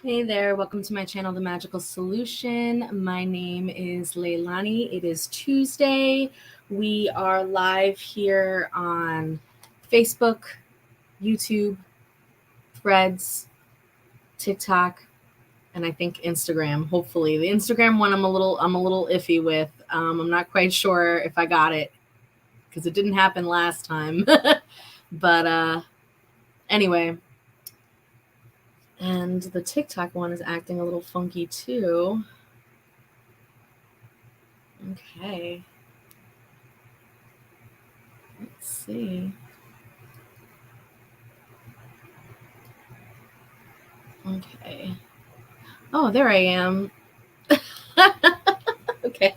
Hey there, welcome to my channel, The Magical Solution. My name is Leilani. It is Tuesday. We are live here on Facebook, YouTube, Threads, TikTok, and I think Instagram. Hopefully, the Instagram one I'm a little iffy with. I'm not quite sure if I got it because it didn't happen last time. But anyway. And the TikTok one is acting a little funky too. Okay. Let's see. Okay. Oh, there I am. Okay.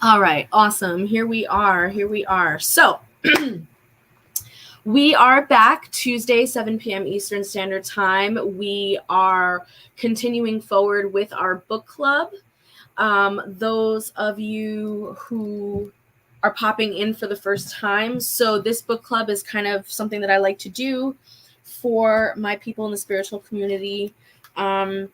All right. Awesome. Here we are. So we are back Tuesday, 7 p.m. Eastern Standard Time. We are continuing forward with our book club. Those of you who are popping in for the first time. So this book club is kind of something that I like to do for my people in the spiritual community. And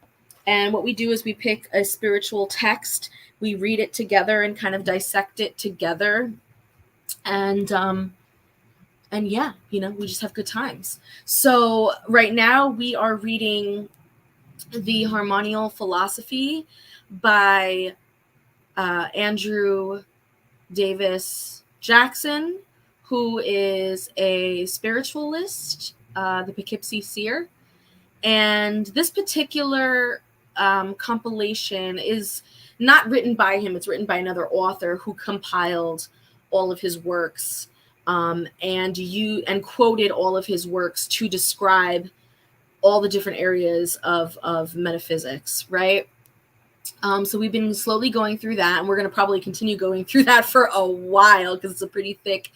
what we do is we pick a spiritual text, we read it together and kind of dissect it together. And yeah, we just have good times. So right now we are reading the Harmonial Philosophy by Andrew Davis Jackson, who is a spiritualist, the Poughkeepsie Seer. And this particular compilation is not written by him. It's written by another author who compiled all of his works and quoted all of his works to describe all the different areas of metaphysics, right? So we've been slowly going through that, and we're going to probably continue going through that for a while because it's a pretty thick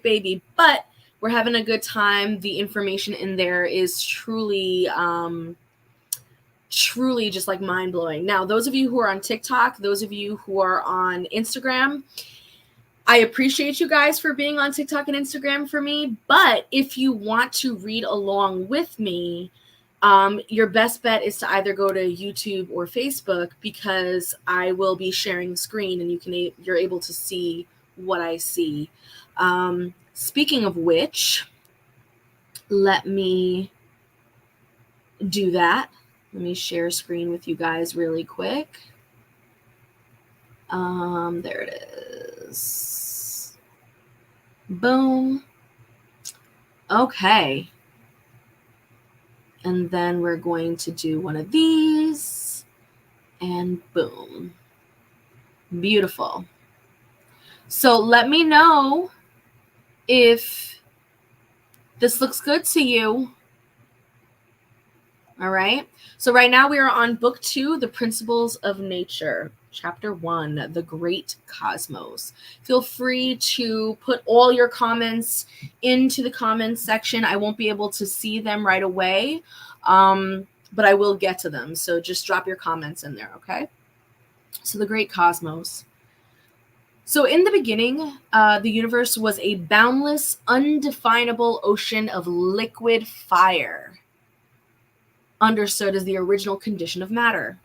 baby. But we're having a good time. The information in there is truly just like mind-blowing. Now, those of you who are on TikTok, those of you who are on Instagram, I appreciate you guys for being on TikTok and Instagram for me. But if you want to read along with me, your best bet is to either go to YouTube or Facebook, because I will be sharing the screen and you're able to see what I see. Speaking of which, let me do that. Let me share screen with you guys really quick. There it is. Boom. Okay. And then we're going to do one of these, and boom. Beautiful. So let me know if this looks good to you. All right. So right now we are on book 2, The Principles of Nature, chapter 1, The Great Cosmos. Feel free to put all your comments into the comments section. I won't be able to see them right away, but I will get to them. So just drop your comments in there, okay? So the Great Cosmos. So in the beginning, the universe was a boundless, undefinable ocean of liquid fire, understood as the original condition of matter.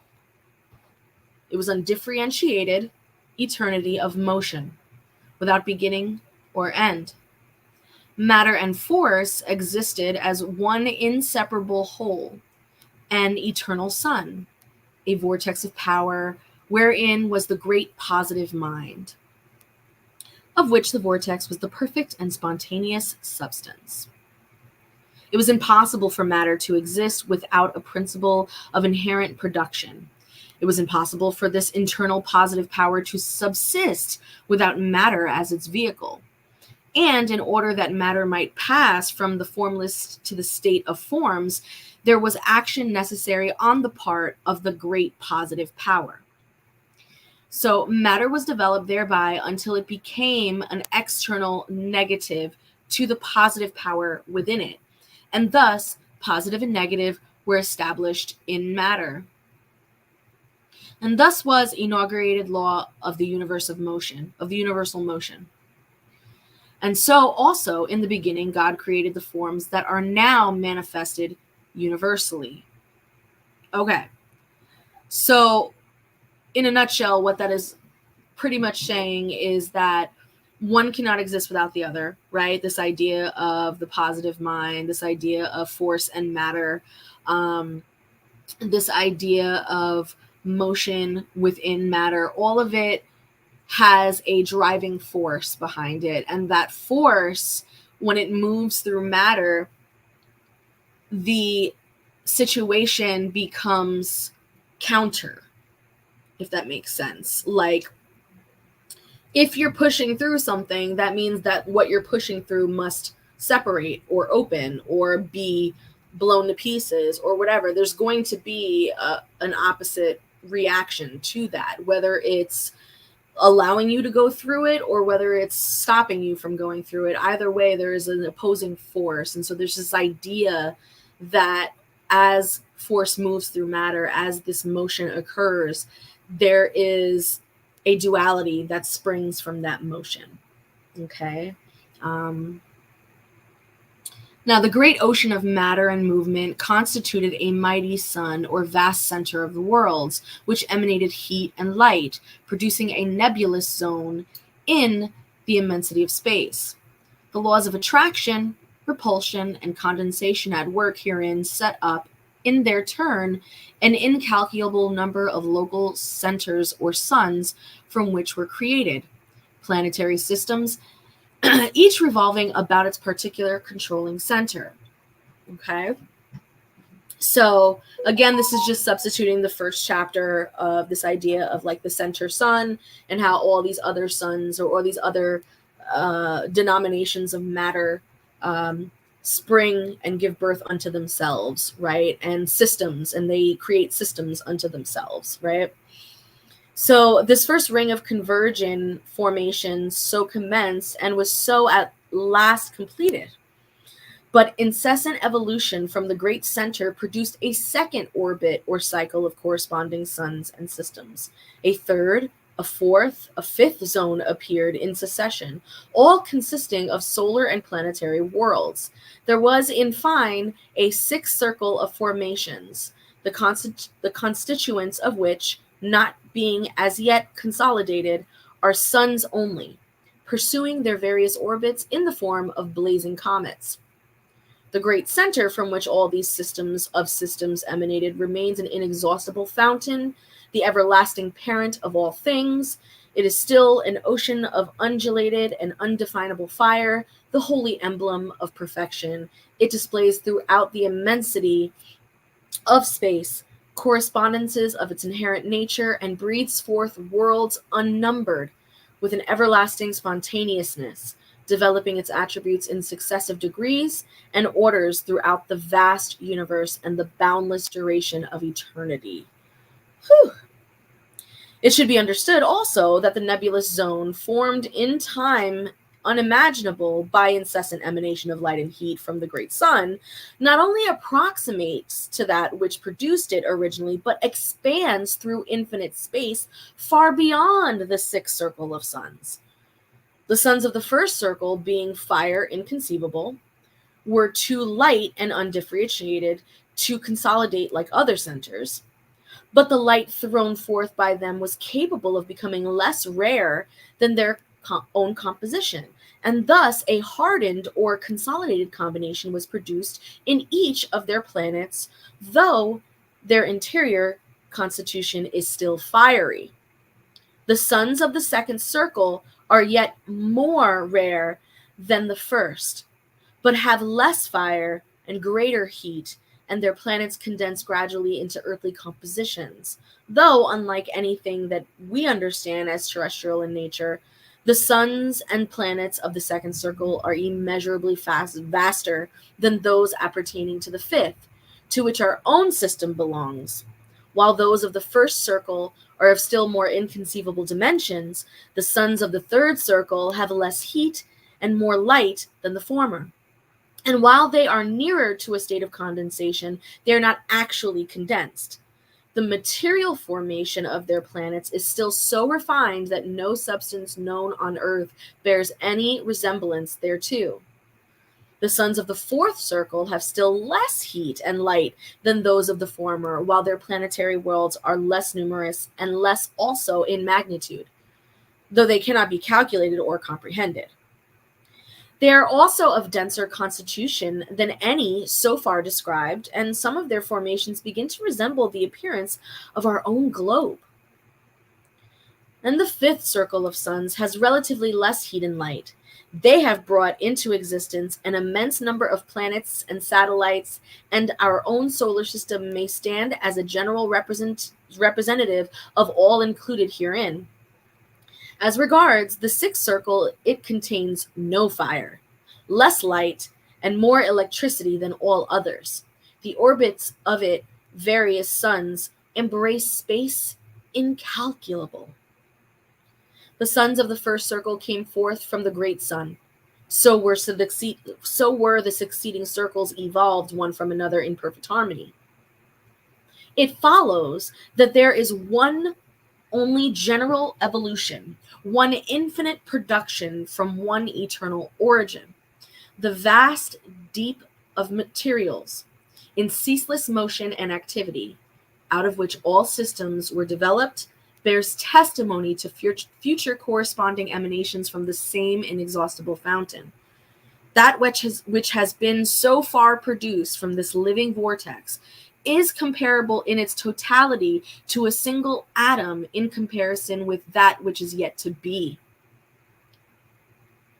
It was undifferentiated eternity of motion, without beginning or end. Matter and force existed as one inseparable whole, an eternal sun, a vortex of power, wherein was the great positive mind, of which the vortex was the perfect and spontaneous substance. It was impossible for matter to exist without a principle of inherent production. It was impossible for this internal positive power to subsist without matter as its vehicle. And in order that matter might pass from the formless to the state of forms, there was action necessary on the part of the great positive power. So matter was developed thereby until it became an external negative to the positive power within it. And thus, positive and negative were established in matter. And thus was inaugurated law of the universal motion. And so also in the beginning, God created the forms that are now manifested universally. Okay. So, in a nutshell, what that is pretty much saying is that one cannot exist without the other, right? This idea of the positive mind, this idea of force and matter, this idea of motion within matter, all of it has a driving force behind it. And that force, when it moves through matter, the situation becomes counter, if that makes sense. Like, if you're pushing through something, that means that what you're pushing through must separate or open or be blown to pieces or whatever. There's going to be an opposite reaction to that, whether it's allowing you to go through it or whether it's stopping you from going through it. Either way, there is an opposing force. And so there's this idea that as force moves through matter, as this motion occurs, there is a duality that springs from that motion. Okay. Now, the great ocean of matter and movement constituted a mighty sun or vast center of the worlds, which emanated heat and light, producing a nebulous zone in the immensity of space. The laws of attraction, repulsion, and condensation at work herein set up, in their turn, an incalculable number of local centers or suns from which were created planetary systems, each revolving about its particular controlling center. Okay. So again, this is just substituting the first chapter of this idea of like the center sun and how all these other suns or all these other denominations of matter spring and give birth unto themselves, right? And systems, and they create systems unto themselves, right? So this first ring of converging formations so commenced and was so at last completed. But incessant evolution from the great center produced a second orbit or cycle of corresponding suns and systems. A third, a fourth, a fifth zone appeared in succession, all consisting of solar and planetary worlds. There was, in fine, a sixth circle of formations, the constituents of which, not being as yet consolidated, are suns only, pursuing their various orbits in the form of blazing comets. The great center from which all these systems of systems emanated remains an inexhaustible fountain, the everlasting parent of all things. It is still an ocean of undulated and undefinable fire, the holy emblem of perfection. It displays throughout the immensity of space correspondences of its inherent nature and breathes forth worlds unnumbered with an everlasting spontaneousness, developing its attributes in successive degrees and orders throughout the vast universe and the boundless duration of eternity. Whew. It should be understood also that the nebulous zone formed in time unimaginable by incessant emanation of light and heat from the great sun, not only approximates to that which produced it originally, but expands through infinite space far beyond the sixth circle of suns. The suns of the first circle, being fire inconceivable, were too light and undifferentiated to consolidate like other centers, but the light thrown forth by them was capable of becoming less rare than their own composition, and thus a hardened or consolidated combination was produced in each of their planets, though their interior constitution is still fiery. The suns of the second circle are yet more rare than the first, but have less fire and greater heat, and their planets condense gradually into earthly compositions. Though, unlike anything that we understand as terrestrial in nature, the suns and planets of the second circle are immeasurably vaster than those appertaining to the fifth, to which our own system belongs. While those of the first circle are of still more inconceivable dimensions, the suns of the third circle have less heat and more light than the former. And while they are nearer to a state of condensation, they are not actually condensed. The material formation of their planets is still so refined that no substance known on Earth bears any resemblance thereto. The suns of the fourth circle have still less heat and light than those of the former, while their planetary worlds are less numerous and less also in magnitude, though they cannot be calculated or comprehended. They are also of denser constitution than any so far described, and some of their formations begin to resemble the appearance of our own globe. And the fifth circle of suns has relatively less heat and light. They have brought into existence an immense number of planets and satellites, and our own solar system may stand as a general representative of all included herein. As regards the sixth circle, it contains no fire, less light, and more electricity than all others. The orbits of it, various suns, embrace space incalculable. The suns of the first circle came forth from the great sun. So were the succeeding circles evolved one from another in perfect harmony. It follows that there is one only general evolution, one infinite production from one eternal origin. The vast deep of materials, in ceaseless motion and activity, out of which all systems were developed, bears testimony to future corresponding emanations from the same inexhaustible fountain. That which has been so far produced from this living vortex is comparable in its totality to a single atom in comparison with that which is yet to be.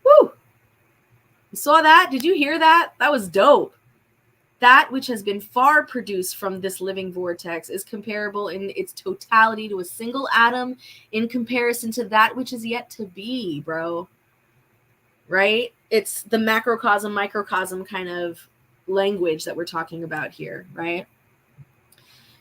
Woo! You saw that? Did you hear that? That was dope. That which has been far produced from this living vortex is comparable in its totality to a single atom in comparison to that which is yet to be, bro. Right? It's the macrocosm, microcosm kind of language that we're talking about here, right?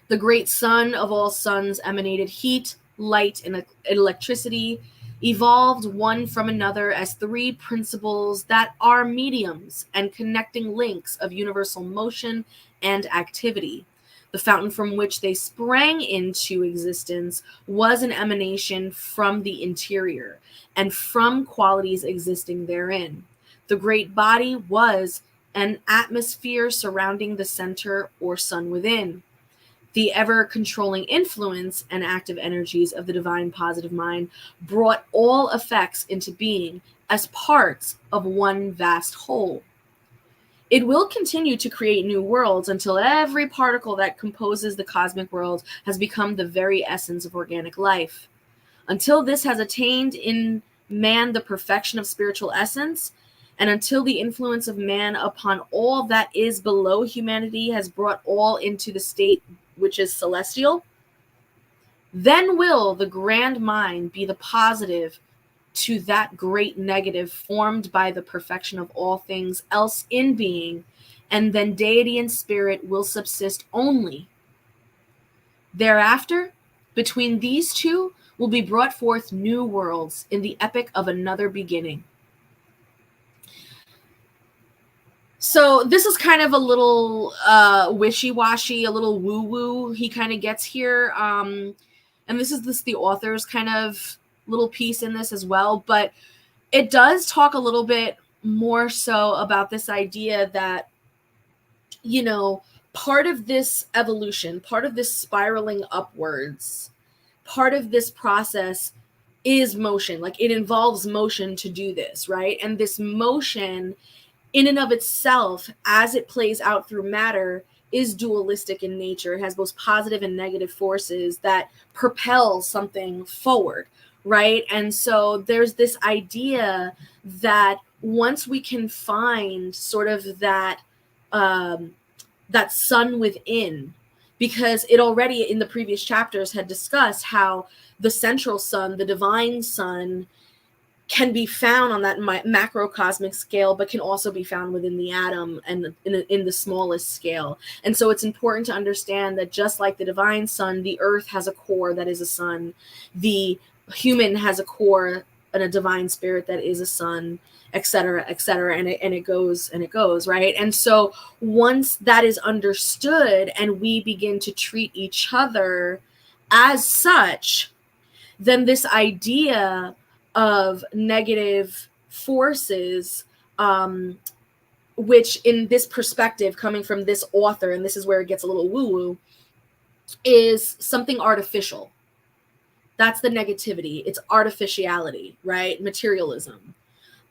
The great sun of all suns emanated heat, light, and electricity, evolved one from another as three principles that are mediums and connecting links of universal motion and activity. The fountain from which they sprang into existence was an emanation from the interior and from qualities existing therein. The great body was an atmosphere surrounding the center or sun within. The ever-controlling influence and active energies of the divine positive mind brought all effects into being as parts of one vast whole. It will continue to create new worlds until every particle that composes the cosmic world has become the very essence of organic life. Until this has attained in man the perfection of spiritual essence, and until the influence of man upon all that is below humanity has brought all into the state which is celestial, then will the grand mind be the positive to that great negative formed by the perfection of all things else in being, and then deity and spirit will subsist only. Thereafter, between these two will be brought forth new worlds in the epic of another beginning. So this is kind of a little wishy-washy, a little woo-woo he kind of gets here. And this is the author's kind of little piece in this as well. But it does talk a little bit more so about this idea that, you know, part of this evolution, part of this spiraling upwards, part of this process is motion. Like, it involves motion to do this, right? And this motion in and of itself, as it plays out through matter, is dualistic in nature. It has both positive and negative forces that propel something forward, right? And so there's this idea that once we can find sort of that that sun within, because it already in the previous chapters had discussed how the central sun, the divine sun, can be found on that macrocosmic scale, but can also be found within the atom and in the smallest scale. And so it's important to understand that just like the divine sun, the earth has a core that is a sun. The human has a core and a divine spirit that is a sun, et cetera, and it goes, right? And so once that is understood and we begin to treat each other as such, then this idea of negative forces which in this perspective, coming from this author, and this is where it gets a little woo-woo, is something artificial. That's the negativity. It's artificiality, right? Materialism.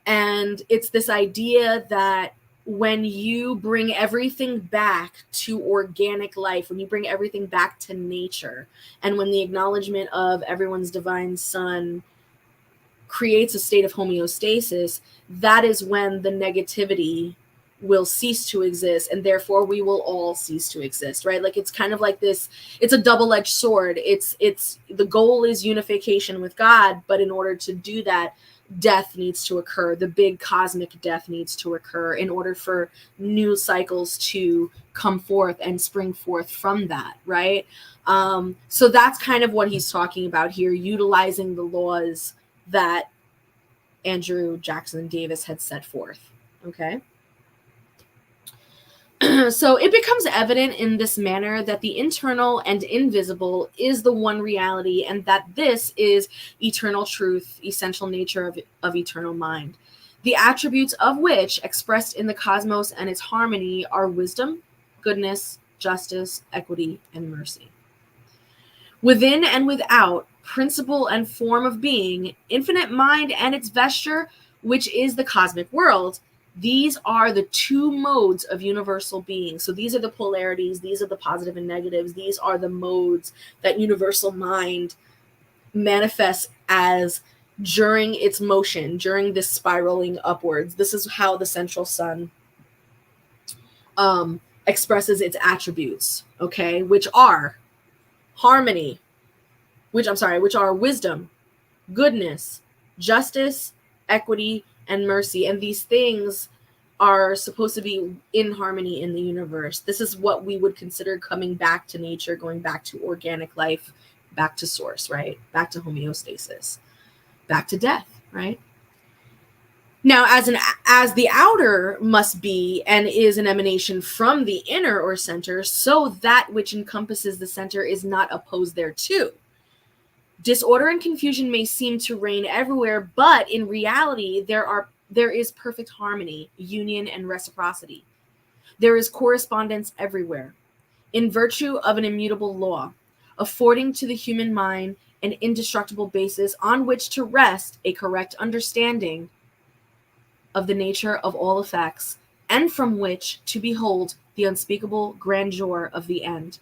And it's this idea that when you bring everything back to organic life, when you bring everything back to nature, and when the acknowledgement of everyone's divine son creates a state of homeostasis, that is when the negativity will cease to exist, and therefore we will all cease to exist, right? Like, it's kind of like this, it's a double-edged sword. It's the goal is unification with God, but in order to do that, death needs to occur. The big cosmic death needs to occur in order for new cycles to come forth and spring forth from that, right? So that's kind of what he's talking about here, utilizing the laws that Andrew Jackson Davis had set forth. Okay. So it becomes evident in this manner that the internal and invisible is the one reality, and that this is eternal truth, essential nature of eternal mind, the attributes of which, expressed in the cosmos and its harmony, are wisdom, goodness, justice, equity, and mercy. Within and without, principle and form of being, infinite mind and its vesture, which is the cosmic world, these are the two modes of universal being. So these are the polarities, these are the positive and negatives, these are the modes that universal mind manifests as during its motion, during this spiraling upwards. This is how the central sun expresses its attributes, okay, which are harmony, which are wisdom, goodness, justice, equity, and mercy. And these things are supposed to be in harmony in the universe. This is what we would consider coming back to nature, going back to organic life, back to source, right? Back to homeostasis, back to death, right? Now, as the outer must be and is an emanation from the inner or center, so that which encompasses the center is not opposed thereto. Disorder and confusion may seem to reign everywhere, but in reality, there is perfect harmony, union, and reciprocity. There is correspondence everywhere, in virtue of an immutable law, affording to the human mind an indestructible basis on which to rest a correct understanding of the nature of all effects, and from which to behold the unspeakable grandeur of the end.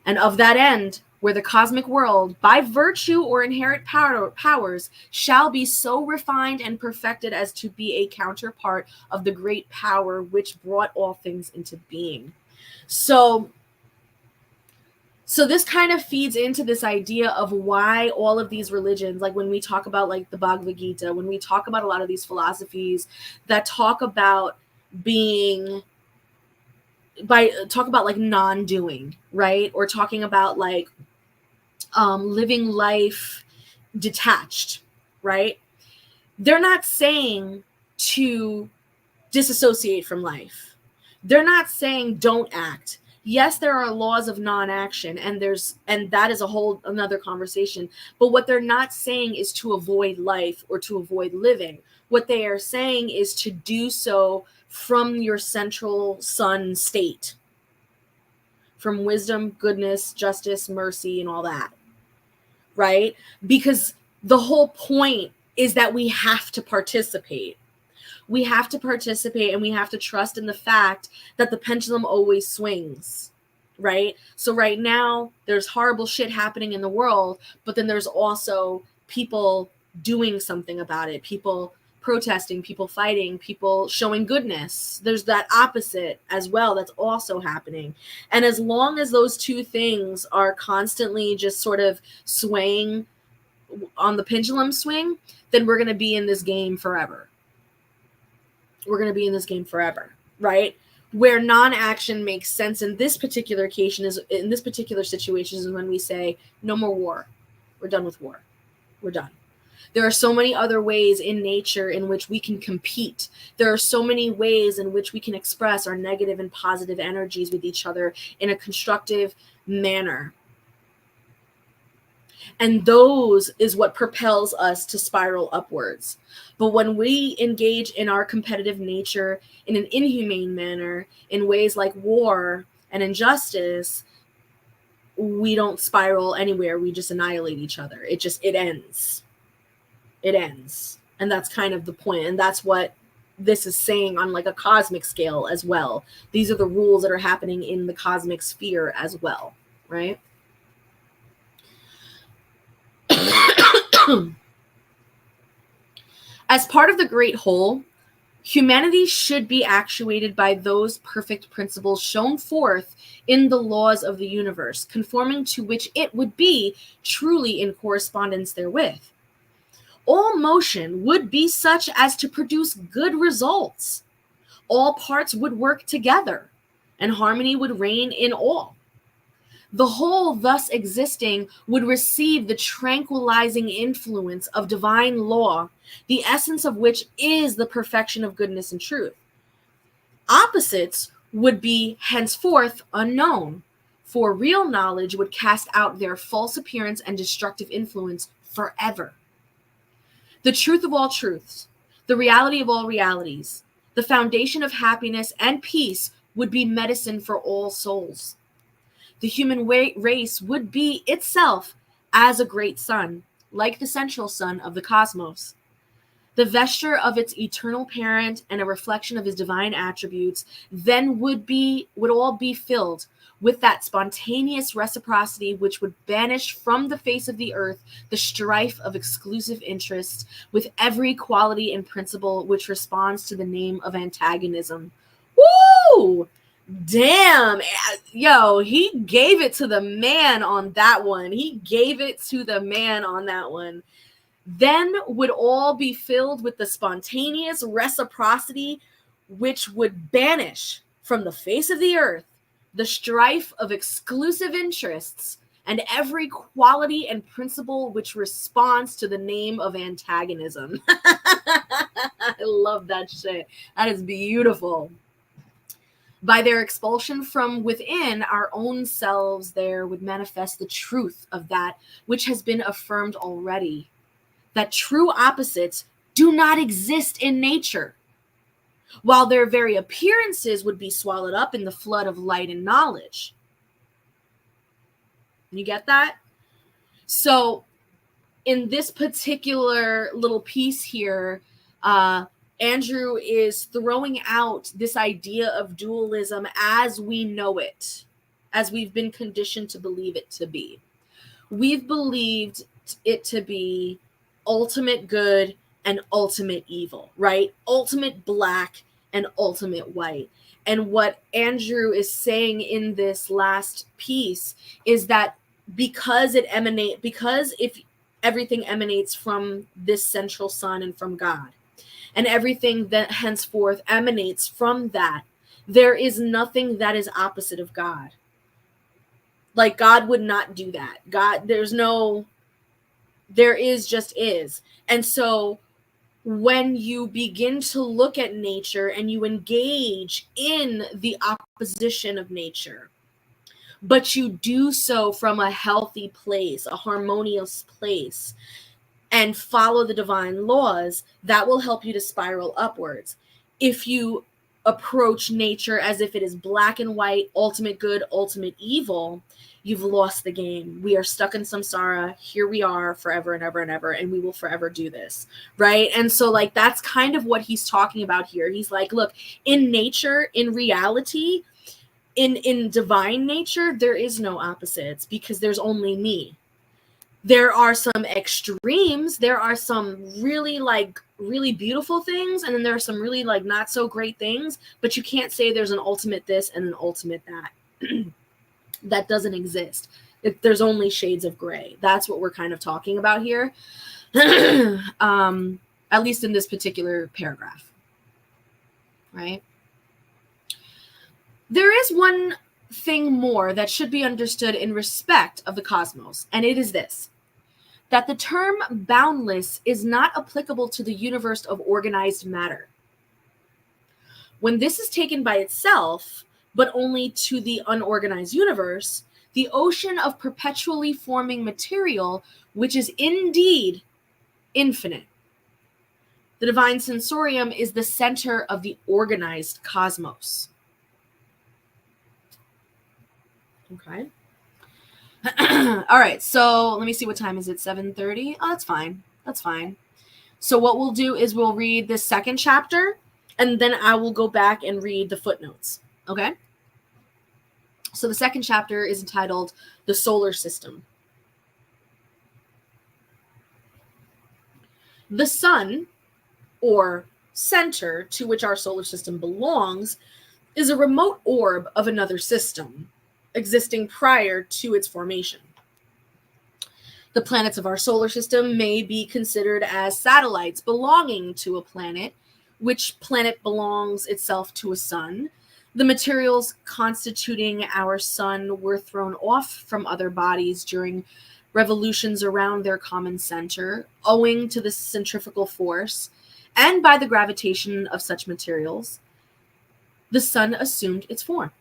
And of that end, where the cosmic world, by virtue or inherent powers, shall be so refined and perfected as to be a counterpart of the great power which brought all things into being. So this kind of feeds into this idea of why all of these religions, like when we talk about like the Bhagavad Gita, when we talk about a lot of these philosophies that talk about like non-doing, right? Or talking about like living life detached, right? They're not saying to disassociate from life. They're not saying don't act. Yes, there are laws of non-action, and that is a whole another conversation. But what they're not saying is to avoid life or to avoid living. What they are saying is to do so from your central sun state, from wisdom, goodness, justice, mercy, and all that, right? Because the whole point is that we have to participate. We have to participate, and we have to trust in the fact that the pendulum always swings, right? So right now, there's horrible shit happening in the world, but then there's also people doing something about it, people protesting, people fighting, people showing goodness. There's that opposite as well that's also happening. And as long as those two things are constantly just sort of swaying on the pendulum swing, then we're going to be in this game forever. We're going to be in this game forever, right? Where non-action makes sense in this particular occasion is in this particular situation is when we say no more war. We're done with war. We're done. There are so many other ways in nature in which we can compete. There are so many ways in which we can express our negative and positive energies with each other in a constructive manner. And those is what propels us to spiral upwards. But when we engage in our competitive nature in an inhumane manner, in ways like war and injustice, we don't spiral anywhere. We just annihilate each other. It ends. It ends. And that's kind of the point. And that's what this is saying on like a cosmic scale as well. These are the rules that are happening in the cosmic sphere as well, right? As part of the great whole, humanity should be actuated by those perfect principles shown forth in the laws of the universe, conforming to which it would be truly in correspondence therewith. All motion would be such as to produce good results. All parts would work together, and harmony would reign in all. The whole thus existing would receive the tranquilizing influence of divine law, the essence of which is the perfection of goodness and truth. Opposites would be henceforth unknown, for real knowledge would cast out their false appearance and destructive influence forever. The truth of all truths, the reality of all realities, the foundation of happiness and peace would be medicine for all souls. The human race would be itself as a great sun, like the central sun of the cosmos. The vesture of its eternal parent and a reflection of his divine attributes then would all be filled with that spontaneous reciprocity which would banish from the face of the earth the strife of exclusive interests, with every quality and principle which responds to the name of antagonism. Woo! Damn, yo, he gave it to the man on that one. Then would all be filled with the spontaneous reciprocity which would banish from the face of the earth the strife of exclusive interests and every quality and principle which responds to the name of antagonism. I love that shit. That is beautiful. By their expulsion from within our own selves, there would manifest the truth of that which has been affirmed already, that true opposites do not exist in nature, while their very appearances would be swallowed up in the flood of light and knowledge. You get that? So in this particular little piece here, Andrew is throwing out this idea of dualism as we know it, as we've been conditioned to believe it to be. We've believed it to be ultimate good and ultimate evil, right? Ultimate black and ultimate white. And what Andrew is saying in this last piece is that because if everything emanates from this central sun and from God, and everything that henceforth emanates from that, there is nothing that is opposite of God. Like, God would not do that. There is just is. And so when you begin to look at nature and you engage in the opposition of nature, but you do so from a healthy place, a harmonious place, and follow the divine laws, that will help you to spiral upwards. If you approach nature as if it is black and white, ultimate good, ultimate evil, you've lost the game. We are stuck in samsara. Here we are forever and ever and ever, and we will forever do this, right? And so, like, that's kind of what he's talking about here. He's like, look, in nature, in reality, in divine nature, there is no opposites, because there's only me. There are some extremes. There are some really beautiful things, and then there are some really not so great things, but you can't say there's an ultimate this and an ultimate that. That doesn't exist. There's only shades of gray. That's what we're kind of talking about here. At least in this particular paragraph, right? There is one thing more that should be understood in respect of the cosmos, and it is this: that the term boundless is not applicable to the universe of organized matter. When this is taken by itself, but only to the unorganized universe, the ocean of perpetually forming material, which is indeed infinite. The divine sensorium is the center of the organized cosmos. Okay. All right, so let me see, what time is it? 7:30? Oh, that's fine. That's fine. So what we'll do is we'll read the second chapter, and then I will go back and read the footnotes. Okay? So the second chapter is entitled The Solar System. The sun, or center to which our solar system belongs, is a remote orb of another system existing prior to its formation. The planets of our solar system may be considered as satellites belonging to a planet, which planet belongs itself to a sun. The materials constituting our sun were thrown off from other bodies during revolutions around their common center, owing to the centrifugal force and by the gravitation of such materials. The sun assumed its form.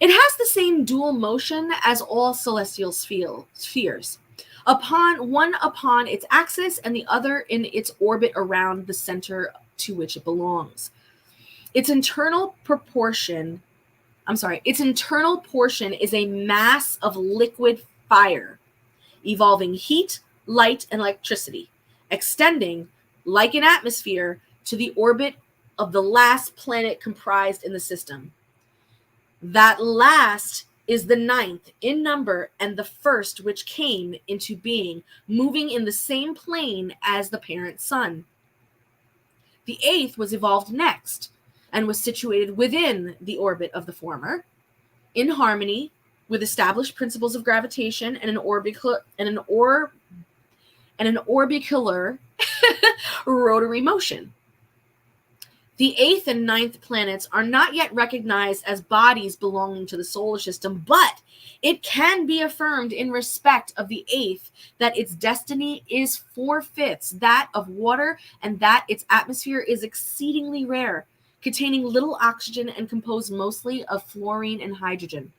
It has the same dual motion as all celestial spheres, one upon its axis and the other in its orbit around the center to which it belongs. Its internal portion is a mass of liquid fire, evolving heat, light, and electricity, extending, like an atmosphere, to the orbit of the last planet comprised in the system. That last is the ninth in number and the first which came into being, moving in the same plane as the parent sun. The eighth was evolved next and was situated within the orbit of the former, in harmony with established principles of gravitation and an orbicular rotary motion. The eighth and ninth planets are not yet recognized as bodies belonging to the solar system, but it can be affirmed in respect of the eighth that its destiny is 4/5 that of water, and that its atmosphere is exceedingly rare, containing little oxygen and composed mostly of fluorine and hydrogen.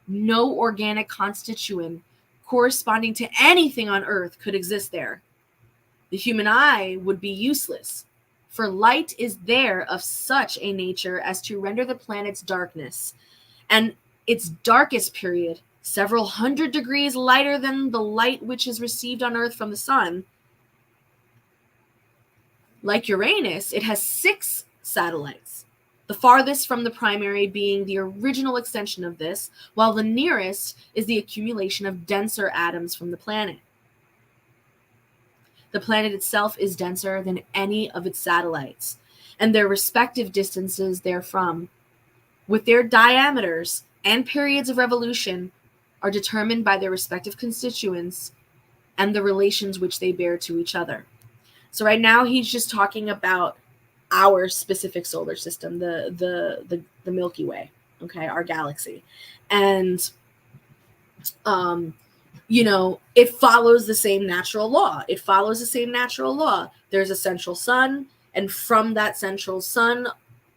No organic constituent corresponding to anything on Earth could exist there. The human eye would be useless, for light is there of such a nature as to render the planet's darkness, and its darkest period, several hundred degrees lighter than the light which is received on Earth from the sun. Like Uranus, it has 6 satellites, the farthest from the primary being the original extension of this, while the nearest is the accumulation of denser atoms from the planet. The planet itself is denser than any of its satellites, and their respective distances therefrom, with their diameters and periods of revolution, are determined by their respective constituents and the relations which they bear to each other. So right now he's just talking about our specific solar system, the Milky Way, okay, our galaxy. And it follows the same natural law. There's a central sun, and from that central sun,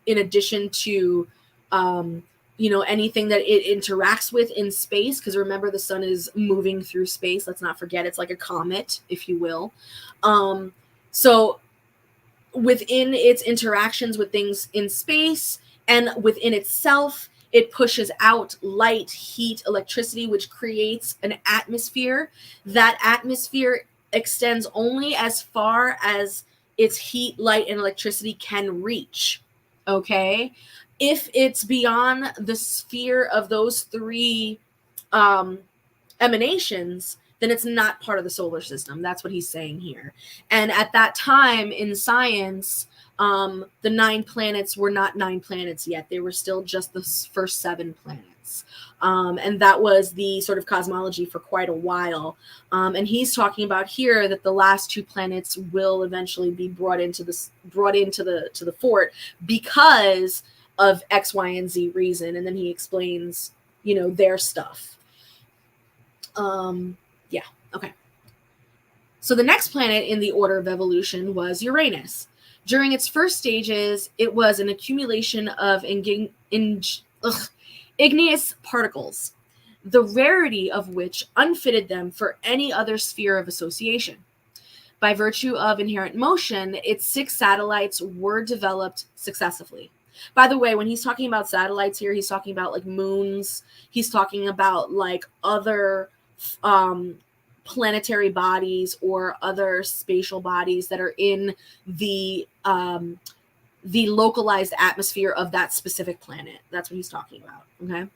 in addition to, anything that it interacts with in space, because remember, the sun is moving through space. Let's not forget, it's like a comet, if you will. So within its interactions with things in space and within itself, it pushes out light, heat, electricity, which creates an atmosphere. That atmosphere extends only as far as its heat, light, and electricity can reach. Okay? If it's beyond the sphere of those 3 emanations, then it's not part of the solar system. That's what he's saying here. And at that time in science, the 9 planets were not 9 planets yet. They were still just the first 7 planets. And that was the sort of cosmology for quite a while. And he's talking about here that the last 2 planets will eventually be brought into the fort because of X, Y, and Z reason. And then he explains, their stuff. Yeah. Okay. So the next planet in the order of evolution was Uranus. During its first stages, it was an accumulation of igneous particles. the rarity of which unfitted them for any other sphere of association. By virtue of inherent motion, its 6 satellites were developed successively. By the way, when he's talking about satellites here, he's talking about like moons. He's talking about like other planetary bodies or other spatial bodies that are in the localized atmosphere of that specific planet. That's what he's talking about. Okay.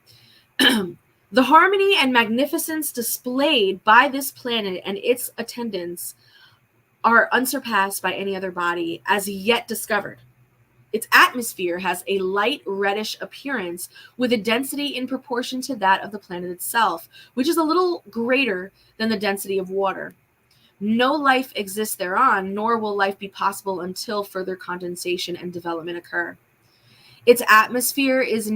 The harmony and magnificence displayed by this planet and its attendants are unsurpassed by any other body as yet discovered. Its atmosphere has a light reddish appearance with a density in proportion to that of the planet itself, which is a little greater than the density of water. No life exists thereon, nor will life be possible until further condensation and development occur. Its atmosphere is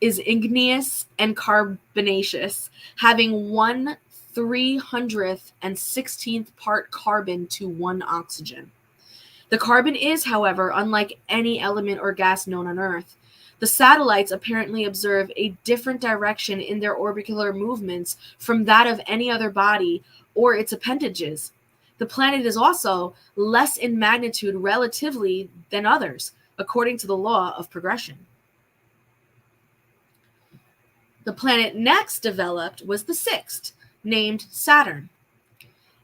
igneous and carbonaceous, having 1/316th part carbon to 1 oxygen. The carbon is, however, unlike any element or gas known on Earth. The satellites apparently observe a different direction in their orbicular movements from that of any other body or its appendages. The planet is also less in magnitude relatively than others, according to the law of progression. The planet next developed was the 6th, named Saturn.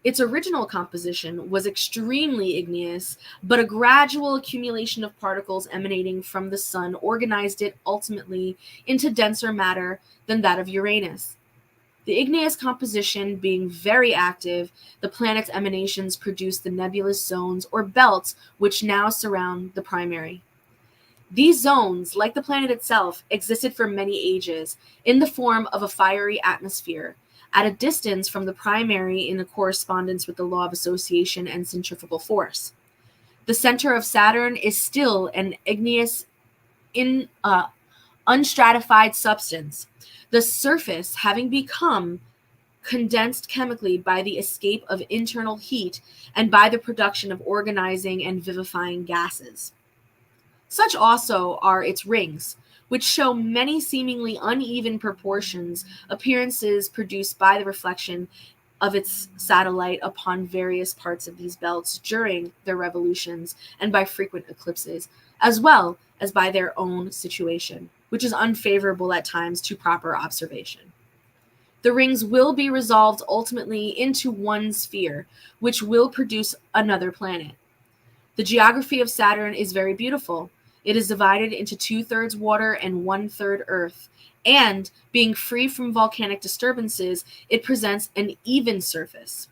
Its original composition was extremely igneous, but a gradual accumulation of particles emanating from the sun organized it ultimately into denser matter than that of Uranus. The igneous composition being very active, the planet's emanations produced the nebulous zones or belts which now surround the primary. These zones, like the planet itself, existed for many ages in the form of a fiery atmosphere, at a distance from the primary in correspondence with the law of association and centrifugal force. The center of Saturn is still an igneous, unstratified substance, the surface having become condensed chemically by the escape of internal heat and by the production of organizing and vivifying gases. Such also are its rings, which show many seemingly uneven proportions, appearances produced by the reflection of its satellite upon various parts of these belts during their revolutions and by frequent eclipses, as well as by their own situation, which is unfavorable at times to proper observation. The rings will be resolved ultimately into one sphere, which will produce another planet. The geography of Saturn is very beautiful. It is divided into 2/3 water and 1/3 earth, and being free from volcanic disturbances, it presents an even surface.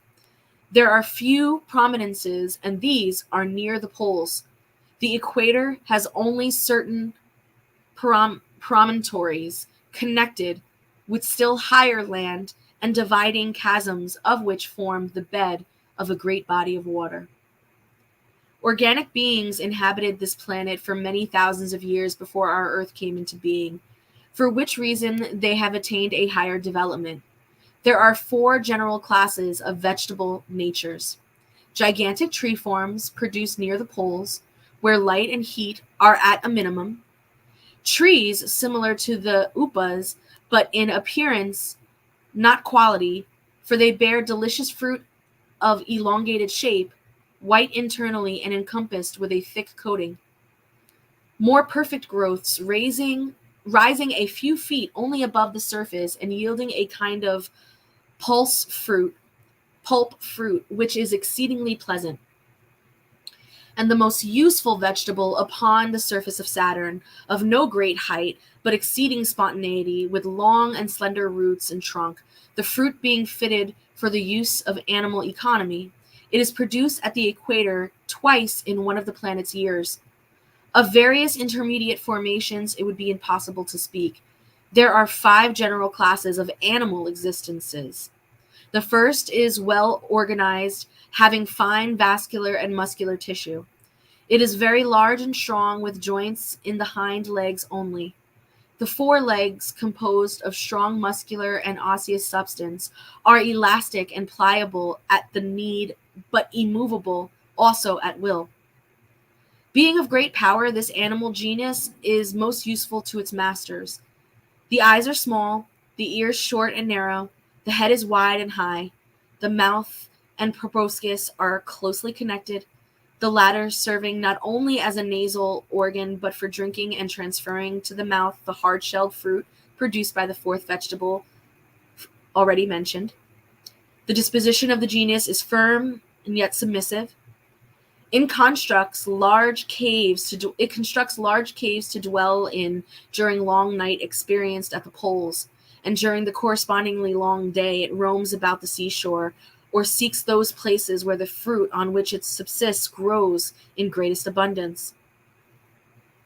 There are few prominences, and these are near the poles. The equator has only certain promontories connected with still higher land and dividing chasms of which form the bed of a great body of water. Organic beings inhabited this planet for many thousands of years before our Earth came into being, for which reason they have attained a higher development. There are 4 general classes of vegetable natures. Gigantic tree forms produced near the poles, where light and heat are at a minimum. Trees similar to the upas, but in appearance, not quality, for they bear delicious fruit of elongated shape, white internally and encompassed with a thick coating. More perfect growths, rising a few feet only above the surface and yielding a kind of pulp fruit, which is exceedingly pleasant. And the most useful vegetable upon the surface of Saturn, of no great height, but exceeding spontaneity, with long and slender roots and trunk, the fruit being fitted for the use of animal economy. It is produced at the equator twice in one of the planet's years. Of various intermediate formations, it would be impossible to speak. There are 5 general classes of animal existences. The first is well organized, having fine vascular and muscular tissue. It is very large and strong, with joints in the hind legs only. The 4 legs, composed of strong muscular and osseous substance, are elastic and pliable at the need, but immovable also at will. Being of great power, this animal genus is most useful to its masters. The eyes are small, The ears short and narrow, the head is wide and high, the mouth and proboscis are closely connected, the latter serving not only as a nasal organ but for drinking and transferring to the mouth the hard-shelled fruit produced by the fourth vegetable already mentioned. The disposition of the genus is firm and yet submissive. It constructs large caves to dwell in during long night experienced at the poles, and during the correspondingly long day it roams about the seashore, or seeks those places where the fruit on which it subsists grows in greatest abundance.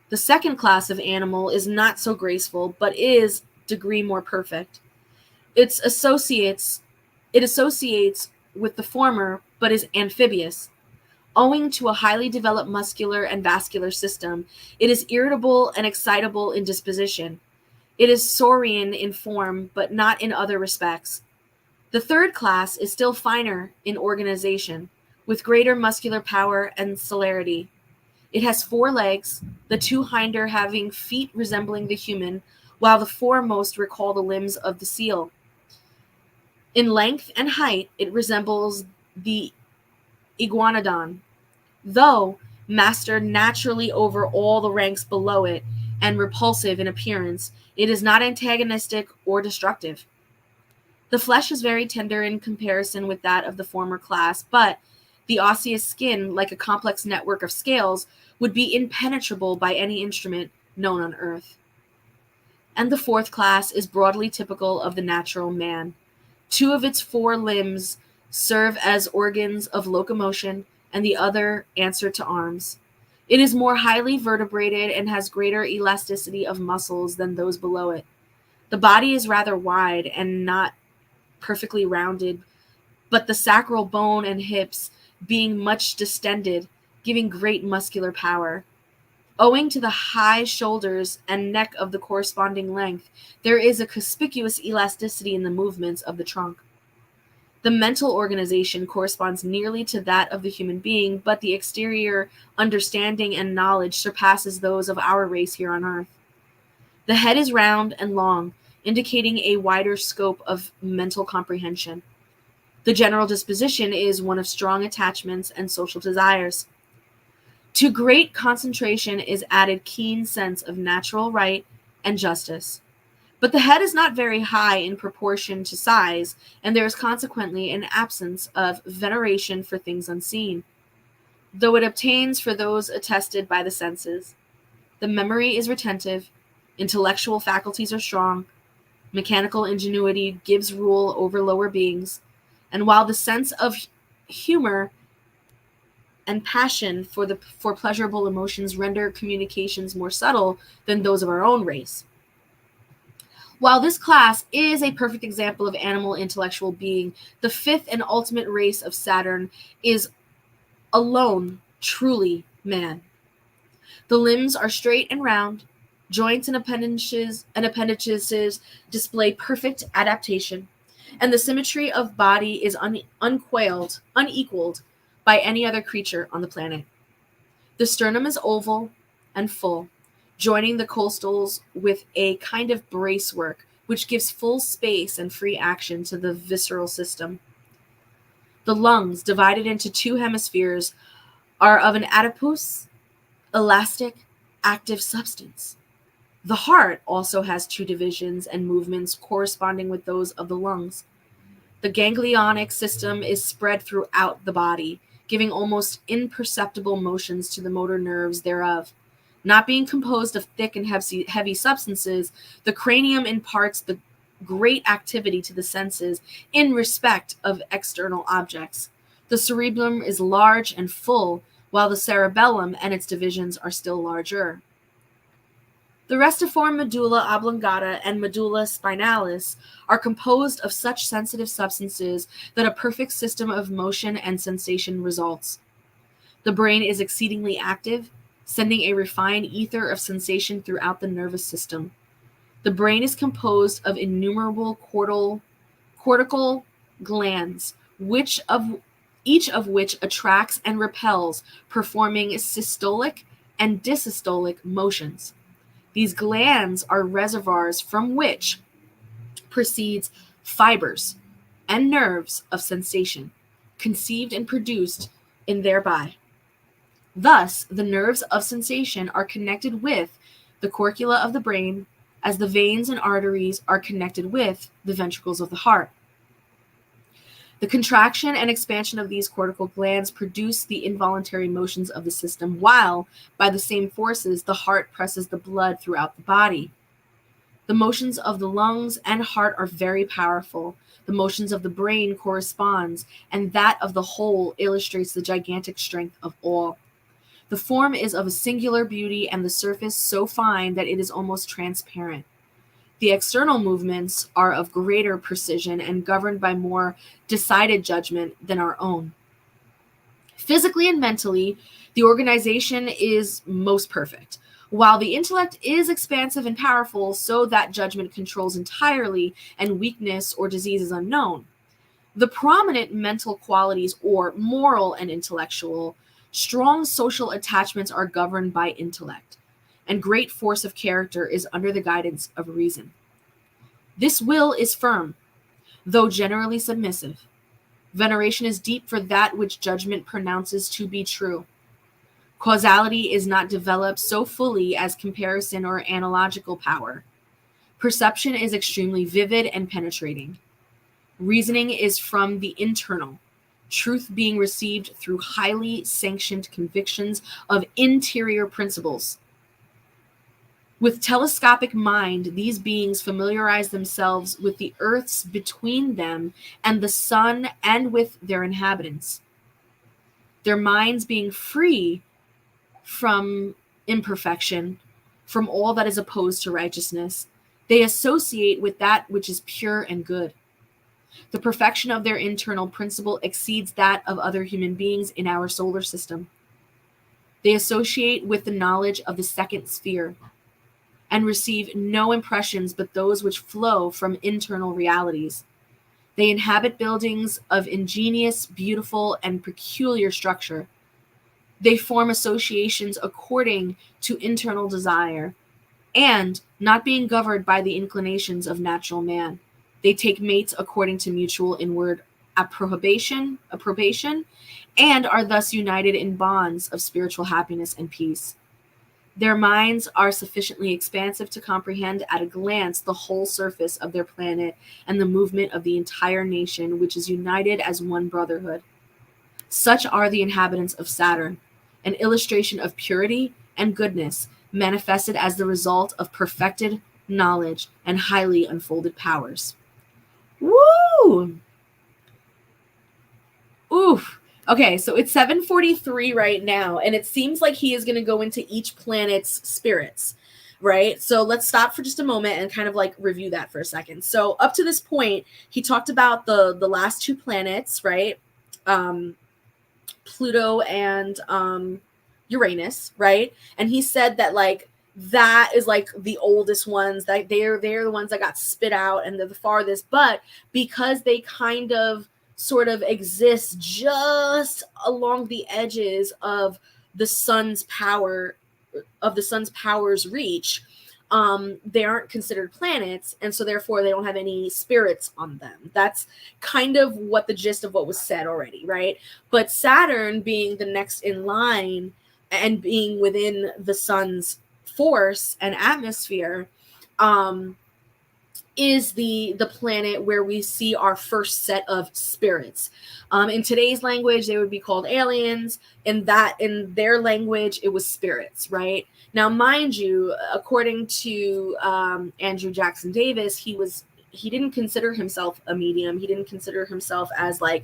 The second class of animal is not so graceful, but is degree more perfect. It associates with the former, but is amphibious. Owing to a highly developed muscular and vascular system, it is irritable and excitable in disposition. It is saurian in form, but not in other respects. The third class is still finer in organization, with greater muscular power and celerity. It has 4 legs, the 2 hinder having feet resembling the human, while the foremost recall the limbs of the seal. In length and height, it resembles the iguanodon, though mastered naturally over all the ranks below it and repulsive in appearance, it is not antagonistic or destructive. The flesh is very tender in comparison with that of the former class, but the osseous skin, like a complex network of scales, would be impenetrable by any instrument known on earth. And the fourth class is broadly typical of the natural man. 2 of its 4 limbs serve as organs of locomotion, and the other answer to arms. It is more highly vertebrated and has greater elasticity of muscles than those below it. The body is rather wide and not perfectly rounded, but the sacral bone and hips being much distended, giving great muscular power. Owing to the high shoulders and neck of the corresponding length, there is a conspicuous elasticity in the movements of the trunk. The mental organization corresponds nearly to that of the human being, but the exterior understanding and knowledge surpasses those of our race here on earth. The head is round and long, indicating a wider scope of mental comprehension. The general disposition is one of strong attachments and social desires. To great concentration is added keen sense of natural right and justice. But the head is not very high in proportion to size, and there is consequently an absence of veneration for things unseen, though it obtains for those attested by the senses. The memory is retentive, intellectual faculties are strong, mechanical ingenuity gives rule over lower beings, and while the sense of humor and passion for pleasurable emotions render communications more subtle than those of our own race. While this class is a perfect example of animal intellectual being, the 5th and ultimate race of Saturn is alone truly man. The limbs are straight and round, joints and appendages display perfect adaptation, and the symmetry of body is unequaled by any other creature on the planet. The sternum is oval and full, joining the costals with a kind of bracework, which gives full space and free action to the visceral system. The lungs, divided into 2 hemispheres, are of an adipose, elastic, active substance. The heart also has 2 divisions and movements corresponding with those of the lungs. The ganglionic system is spread throughout the body, giving almost imperceptible motions to the motor nerves thereof. Not being composed of thick and heavy substances, the cranium imparts the great activity to the senses in respect of external objects. The cerebellum is large and full, while the cerebellum and its divisions are still larger. The restiform medulla oblongata and medulla spinalis are composed of such sensitive substances that a perfect system of motion and sensation results. The brain is exceedingly active, sending a refined ether of sensation throughout the nervous system. The brain is composed of innumerable cortical glands, each of which attracts and repels, performing systolic and disystolic motions. These glands are reservoirs from which proceeds fibers and nerves of sensation, conceived and produced in thereby. Thus, the nerves of sensation are connected with the corpora of the brain, as the veins and arteries are connected with the ventricles of the heart. The contraction and expansion of these cortical glands produce the involuntary motions of the system, while, by the same forces, the heart presses the blood throughout the body. The motions of the lungs and heart are very powerful. The motions of the brain corresponds, and that of the whole illustrates the gigantic strength of all. The form is of a singular beauty, and the surface so fine that it is almost transparent. The external movements are of greater precision and governed by more decided judgment than our own. Physically and mentally, the organization is most perfect. While the intellect is expansive and powerful, so that judgment controls entirely and weakness or disease is unknown. The prominent mental qualities, or moral and intellectual, strong social attachments are governed by intellect, and great force of character is under the guidance of reason. This will is firm, though generally submissive. Veneration is deep for that which judgment pronounces to be true. Causality is not developed so fully as comparison or analogical power. Perception is extremely vivid and penetrating. Reasoning is from the internal, truth being received through highly sanctioned convictions of interior principles. With telescopic mind, these beings familiarize themselves with the earths between them and the sun and with their inhabitants. Their minds being free from imperfection, from all that is opposed to righteousness, they associate with that which is pure and good. The perfection of their internal principle exceeds that of other human beings in our solar system. They associate with the knowledge of the second sphere and receive no impressions but those which flow from internal realities. They inhabit buildings of ingenious, beautiful, and peculiar structure. They form associations according to internal desire, and, not being governed by the inclinations of natural man, they take mates according to mutual inward approbation, and are thus united in bonds of spiritual happiness and peace. Their minds are sufficiently expansive to comprehend at a glance the whole surface of their planet and the movement of the entire nation, which is united as one brotherhood. Such are the inhabitants of Saturn, an illustration of purity and goodness, manifested as the result of perfected knowledge and highly unfolded powers. Woo! Oof. Okay, so it's 7:43 right now, and it seems like he is going to go into each planet's spirits, right? So let's stop for just a moment and kind of like review that for a second. So up to this point, he talked about the last two planets, right? Pluto and Uranus, right? And he said that like that is like the oldest ones, that they're the ones that got spit out and they're the farthest, but because they kind of sort of exist just along the edges of the sun's power's reach, they aren't considered planets, and so therefore they don't have any spirits on them. That's kind of what the gist of what was said already, right? But Saturn being the next in line and being within the sun's force and atmosphere, is the planet where we see our first set of spirits. In today's language, they would be called aliens. In their language, it was spirits, right? Now, mind you, according to Andrew Jackson Davis, he didn't consider himself a medium. He didn't consider himself as like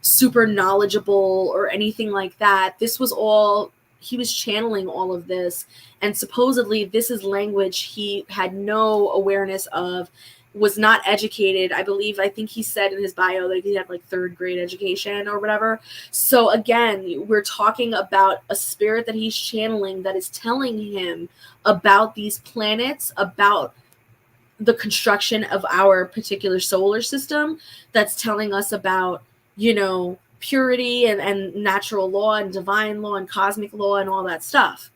super knowledgeable or anything like that. This was all, he was channeling all of this, and supposedly this is language he had no awareness of, was not educated. I think he said in his bio that he had like 3rd grade education or whatever. So again, we're talking about a spirit that he's channeling that is telling him about these planets, about the construction of our particular solar system, that's telling us about, you know, purity and natural law and divine law and cosmic law and all that stuff.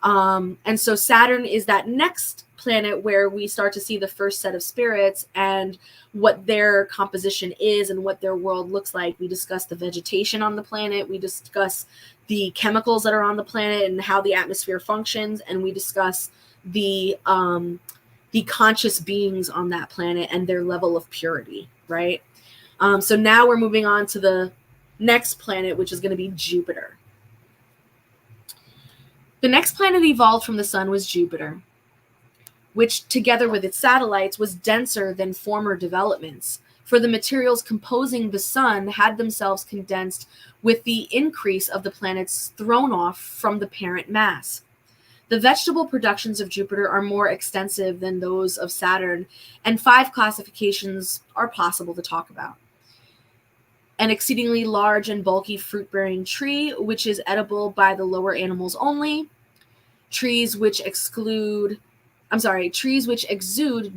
And so Saturn is that next planet where we start to see the first set of spirits and what their composition is and what their world looks like. We discuss the vegetation on the planet. We discuss the chemicals that are on the planet and how the atmosphere functions. And we discuss the conscious beings on that planet and their level of purity, right? So now we're moving on to the next planet, which is going to be Jupiter. The next planet evolved from the sun was Jupiter, which together with its satellites was denser than former developments, for the materials composing the sun had themselves condensed with the increase of the planets thrown off from the parent mass. The vegetable productions of Jupiter are more extensive than those of Saturn, and 5 classifications are possible to talk about. An exceedingly large and bulky fruit-bearing tree, which is edible by the lower animals only. Trees which exude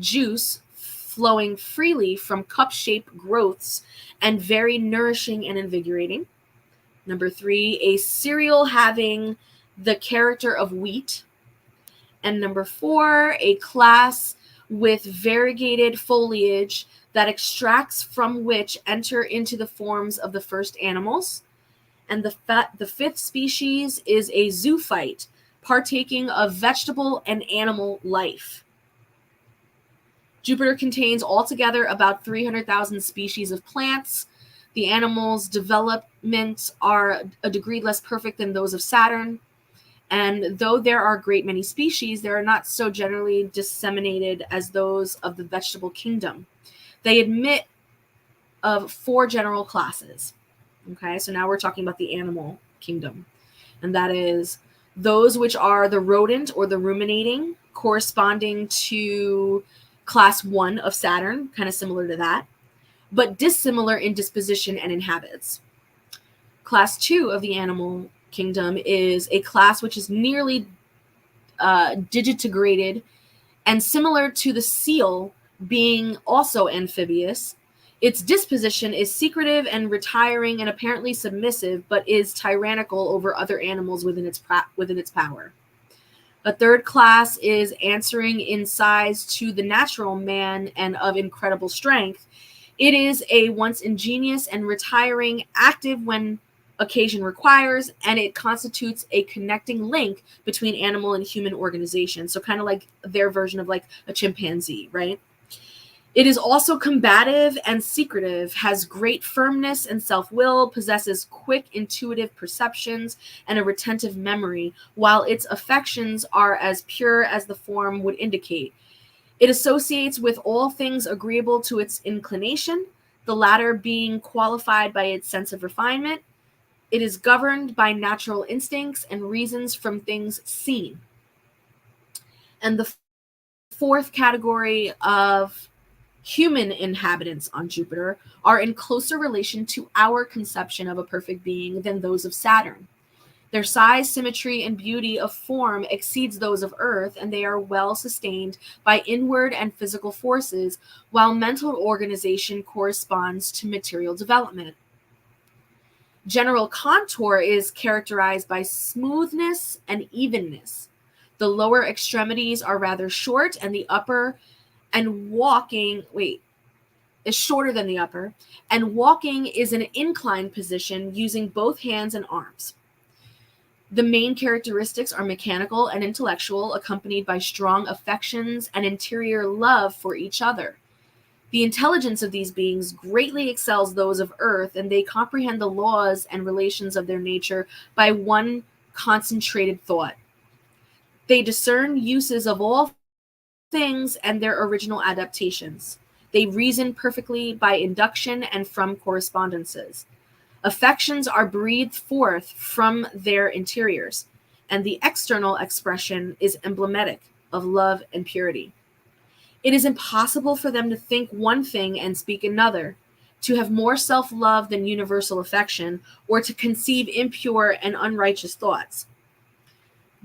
juice flowing freely from cup-shaped growths and very nourishing and invigorating. Number 3, a cereal having the character of wheat. And number 4, a class with variegated foliage that extracts from which enter into the forms of the first animals. And the 5th species is a zoophyte, partaking of vegetable and animal life. Jupiter contains altogether about 300,000 species of plants. The animals' developments are a degree less perfect than those of Saturn. And though there are a great many species, they are not so generally disseminated as those of the vegetable kingdom. They admit of 4 general classes. Okay, so now we're talking about the animal kingdom. And that is those which are the rodent or the ruminating, corresponding to class 1 of Saturn, kind of similar to that, but dissimilar in disposition and in habits. Class 2 of the animal kingdom is a class which is nearly digitigrated and similar to the seal, being also amphibious. Its disposition is secretive and retiring and apparently submissive, but is tyrannical over other animals within its power. A 3rd class is answering in size to the natural man and of incredible strength. It is a once ingenious and retiring, active when occasion requires, and it constitutes a connecting link between animal and human organization. So kind of like their version of like a chimpanzee, right? It is also combative and secretive, has great firmness and self-will, possesses quick intuitive perceptions and a retentive memory, while its affections are as pure as the form would indicate. It associates with all things agreeable to its inclination, the latter being qualified by its sense of refinement. It is governed by natural instincts and reasons from things seen. And the 4th category of human inhabitants on Jupiter are in closer relation to our conception of a perfect being than those of Saturn. Their size, symmetry, and beauty of form exceeds those of Earth, and they are well sustained by inward and physical forces, while mental organization corresponds to material development. General contour is characterized by smoothness and evenness. The lower extremities are rather short, and the upper is shorter than the upper, and walking is an inclined position using both hands and arms. The main characteristics are mechanical and intellectual, accompanied by strong affections and interior love for each other. The intelligence of these beings greatly excels those of Earth, and they comprehend the laws and relations of their nature by one concentrated thought. They discern uses of all things and their original adaptations. They reason perfectly by induction and from correspondences. Affections are breathed forth from their interiors, and the external expression is emblematic of love and purity. It is impossible for them to think one thing and speak another, to have more self-love than universal affection, or to conceive impure and unrighteous thoughts.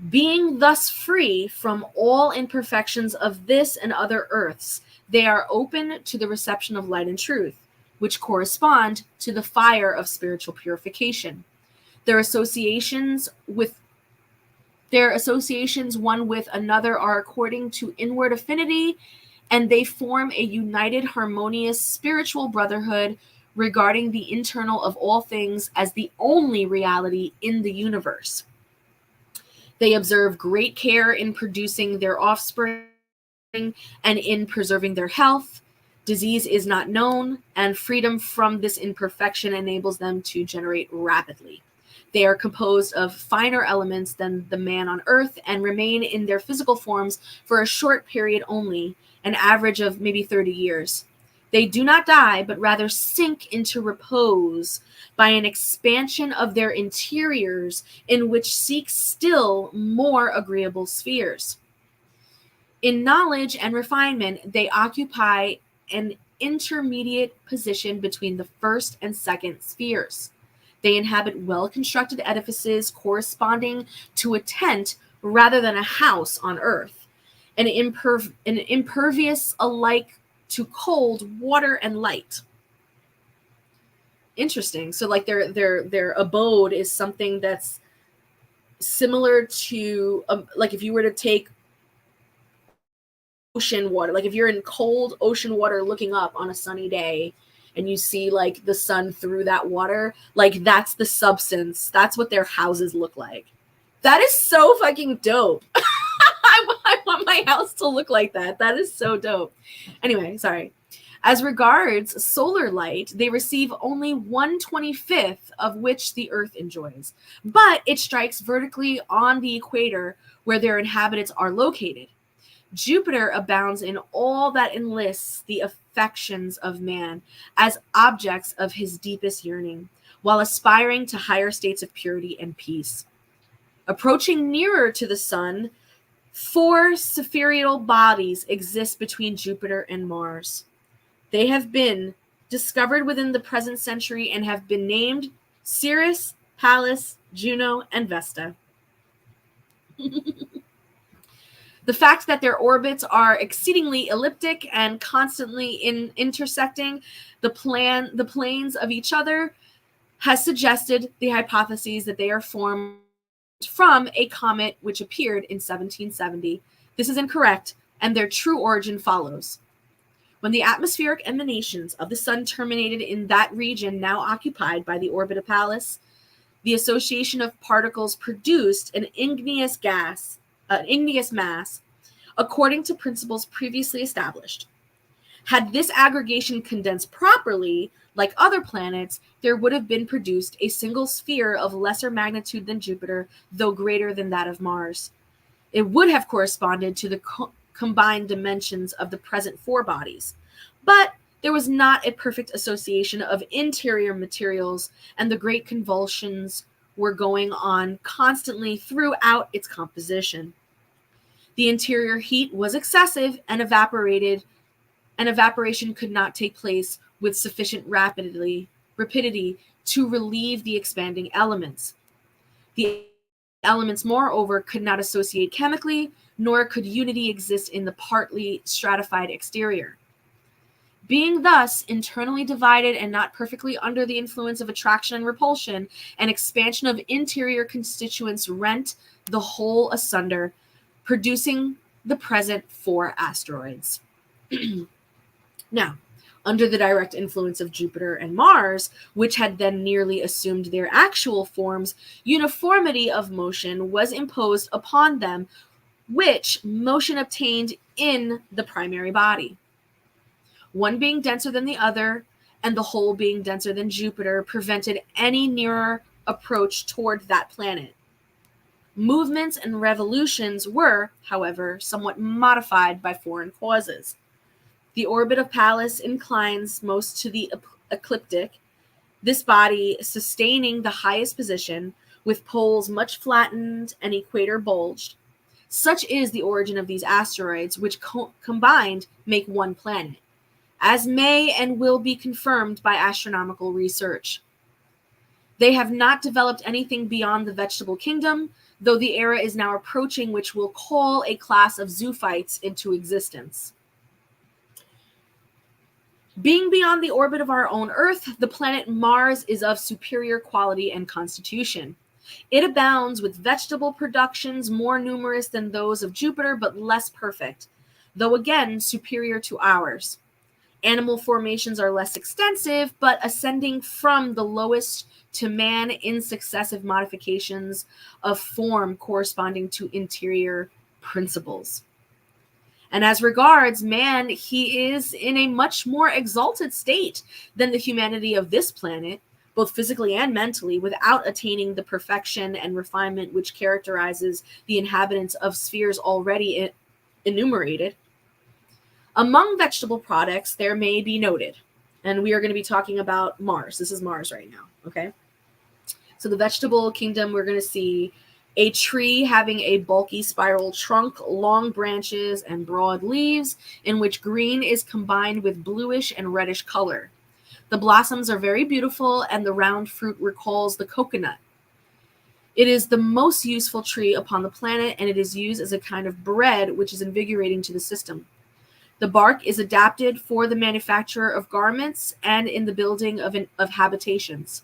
Being thus free from all imperfections of this and other earths, they are open to the reception of light and truth, which correspond to the fire of spiritual purification. Their associations with Their associations one with another are according to inward affinity, and they form a united, harmonious spiritual brotherhood regarding the internal of all things as the only reality in the universe. They observe great care in producing their offspring and in preserving their health. Disease is not known, and freedom from this imperfection enables them to generate rapidly. They are composed of finer elements than the man on earth and remain in their physical forms for a short period only, an average of maybe 30 years. They do not die, but rather sink into repose by an expansion of their interiors in which seek still more agreeable spheres. In knowledge and refinement, they occupy an intermediate position between the first and second spheres. They inhabit well-constructed edifices corresponding to a tent rather than a house on earth, and impervious alike to cold, water, and light. Interesting. So, like their abode is something that's similar to, like if you were to take ocean water, like if you're in cold ocean water looking up on a sunny day and you see like the sun through that water, like that's the substance. That's what their houses look like. That is so fucking dope. I want my house to look like that. That is so dope. Anyway, sorry. As regards solar light, they receive only 1/25 of which the Earth enjoys, but it strikes vertically on the equator where their inhabitants are located. Jupiter abounds in all that enlists the affections of man as objects of his deepest yearning, while aspiring to higher states of purity and peace. Approaching nearer to the sun, 4 spheroidal bodies exist between Jupiter and Mars. They have been discovered within the present century and have been named Ceres, Pallas, Juno, and Vesta. The fact that their orbits are exceedingly elliptic and constantly intersecting the planes of each other has suggested the hypothesis that they are formed from a comet which appeared in 1770. This is incorrect, and their true origin follows. When the atmospheric emanations of the sun terminated in that region now occupied by the orbit of Pallas, the association of particles produced an igneous mass, according to principles previously established. Had this aggregation condensed properly, like other planets, there would have been produced a single sphere of lesser magnitude than Jupiter, though greater than that of Mars. It would have corresponded to the combined dimensions of the present 4 bodies. But there was not a perfect association of interior materials, and the great convulsions were going on constantly throughout its composition. The interior heat was excessive, and evaporation could not take place with sufficient rapidity to relieve the expanding elements. The elements, moreover, could not associate chemically, nor could unity exist in the partly stratified exterior. Being thus internally divided and not perfectly under the influence of attraction and repulsion, an expansion of interior constituents rent the whole asunder, producing the present 4 asteroids. Now, under the direct influence of Jupiter and Mars, which had then nearly assumed their actual forms, uniformity of motion was imposed upon them, which motion obtained in the primary body. One being denser than the other, and the whole being denser than Jupiter, prevented any nearer approach toward that planet. Movements and revolutions were, however, somewhat modified by foreign causes. The orbit of Pallas inclines most to the ecliptic, this body sustaining the highest position, with poles much flattened and equator bulged. Such is the origin of these asteroids, which combined make one planet, as may and will be confirmed by astronomical research. They have not developed anything beyond the vegetable kingdom, though the era is now approaching which will call a class of zoophytes into existence. Being beyond the orbit of our own Earth, the planet Mars is of superior quality and constitution. It abounds with vegetable productions more numerous than those of Jupiter, but less perfect, though again superior to ours. Animal formations are less extensive, but ascending from the lowest to man in successive modifications of form corresponding to interior principles. And as regards man, he is in a much more exalted state than the humanity of this planet, both physically and mentally, without attaining the perfection and refinement which characterizes the inhabitants of spheres already enumerated. Among vegetable products, there may be noted, and we are going to be talking about Mars. This is Mars right now, okay? So the vegetable kingdom, we're going to see a tree having a bulky spiral trunk, long branches, and broad leaves, in which green is combined with bluish and reddish color. The blossoms are very beautiful, and the round fruit recalls the coconut. It is the most useful tree upon the planet, and it is used as a kind of bread, which is invigorating to the system. The bark is adapted for the manufacture of garments and in the building of habitations.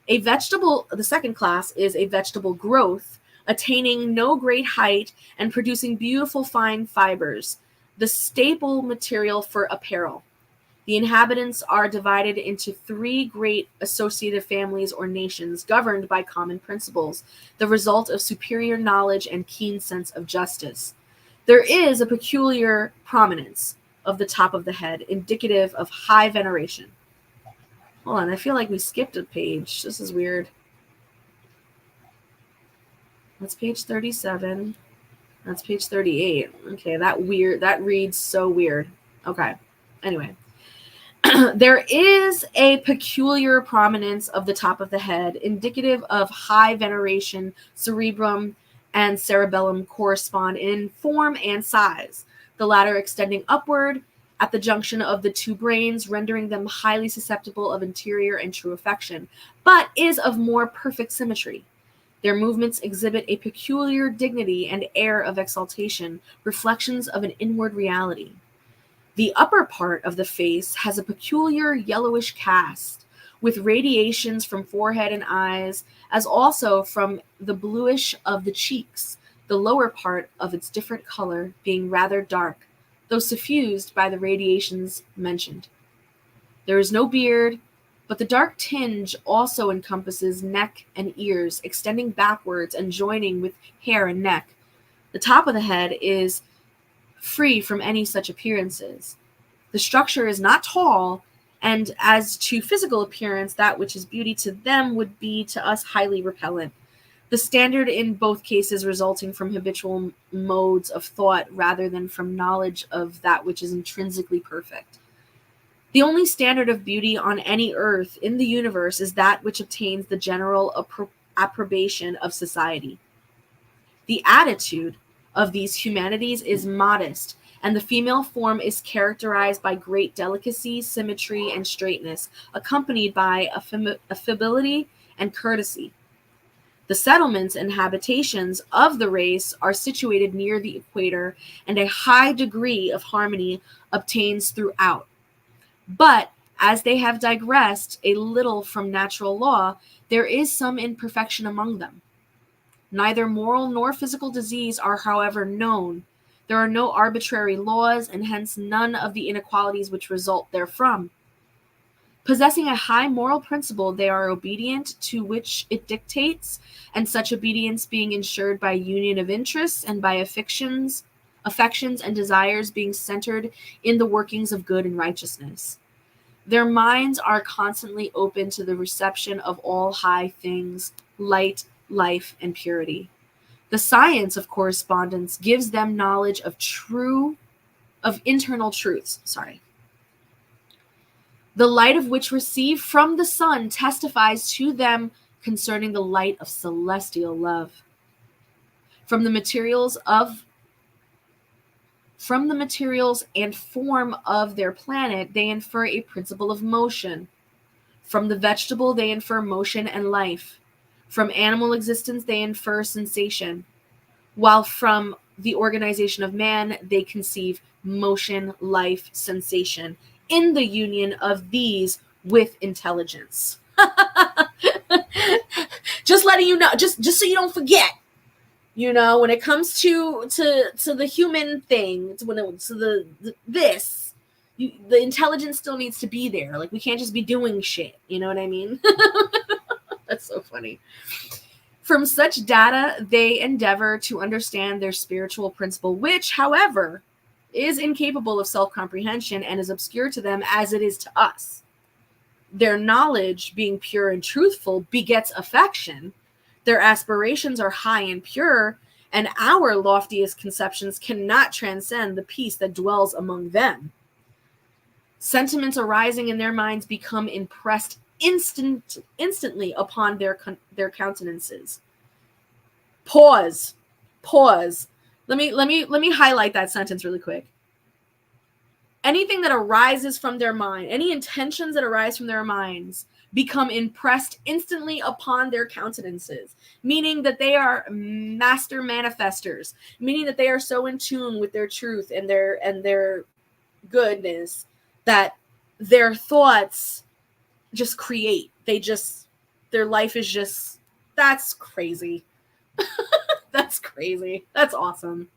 The second class is a vegetable growth, attaining no great height and producing beautiful fine fibers, the staple material for apparel. The inhabitants are divided into three great associative families or nations governed by common principles, the result of superior knowledge and keen sense of justice. There is a peculiar prominence of the top of the head, indicative of high veneration. Hold on, I feel like we skipped a page. This is weird. That's page 37. That's page 38. Okay, that reads so weird. Okay, anyway. There is a peculiar prominence of the top of the head, indicative of high veneration. Cerebrum and cerebellum correspond in form and size, the latter extending upward at the junction of the two brains, rendering them highly susceptible of interior and true affection, but is of more perfect symmetry. Their movements exhibit a peculiar dignity and air of exaltation, reflections of an inward reality. The upper part of the face has a peculiar yellowish cast, with radiations from forehead and eyes, as also from the bluish of the cheeks, the lower part of its different color being rather dark, though suffused by the radiations mentioned. There is no beard, but the dark tinge also encompasses neck and ears, extending backwards and joining with hair and neck. The top of the head is free from any such appearances. The structure is not tall, and as to physical appearance, that which is beauty to them would be to us highly repellent. The standard in both cases resulting from habitual modes of thought rather than from knowledge of that which is intrinsically perfect. The only standard of beauty on any earth in the universe is that which obtains the general approbation of society. The attitude of these humanities is modest, and the female form is characterized by great delicacy, symmetry, and straightness, accompanied by affability and courtesy. The settlements and habitations of the race are situated near the equator, and a high degree of harmony obtains throughout. But as they have digressed a little from natural law, there is some imperfection among them. Neither moral nor physical disease are, however, known. There are no arbitrary laws, and hence none of the inequalities which result therefrom. Possessing a high moral principle, they are obedient to which it dictates, and such obedience being ensured by union of interests and by affections and desires being centered in the workings of good and righteousness. Their minds are constantly open to the reception of all high things, light, life, and purity. The science of correspondence gives them knowledge of internal truths. The light of which received from the sun testifies to them concerning the light of celestial love. From the materials and form of their planet, they infer a principle of motion. From the vegetable, they infer motion and life. From animal existence, they infer sensation, while from the organization of man, they conceive motion, life, sensation, in the union of these with intelligence. Just letting you know, just so you don't forget. You know, when it comes to the human thing, the intelligence still needs to be there. Like, we can't just be doing shit. You know what I mean? That's so funny. From such data, they endeavor to understand their spiritual principle, which, however, is incapable of self-comprehension and is obscure to them as it is to us. Their knowledge, being pure and truthful, begets affection. Their aspirations are high and pure, and our loftiest conceptions cannot transcend the peace that dwells among them. Sentiments arising in their minds become impressed instantly upon their countenances. Pause. Let me highlight that sentence really quick. Anything that arises from their mind, any intentions that arise from their minds, become impressed instantly upon their countenances, meaning that they are master manifestors, meaning that they are so in tune with their truth and their goodness that their thoughts just create. Their life is just, that's crazy. That's crazy. That's awesome.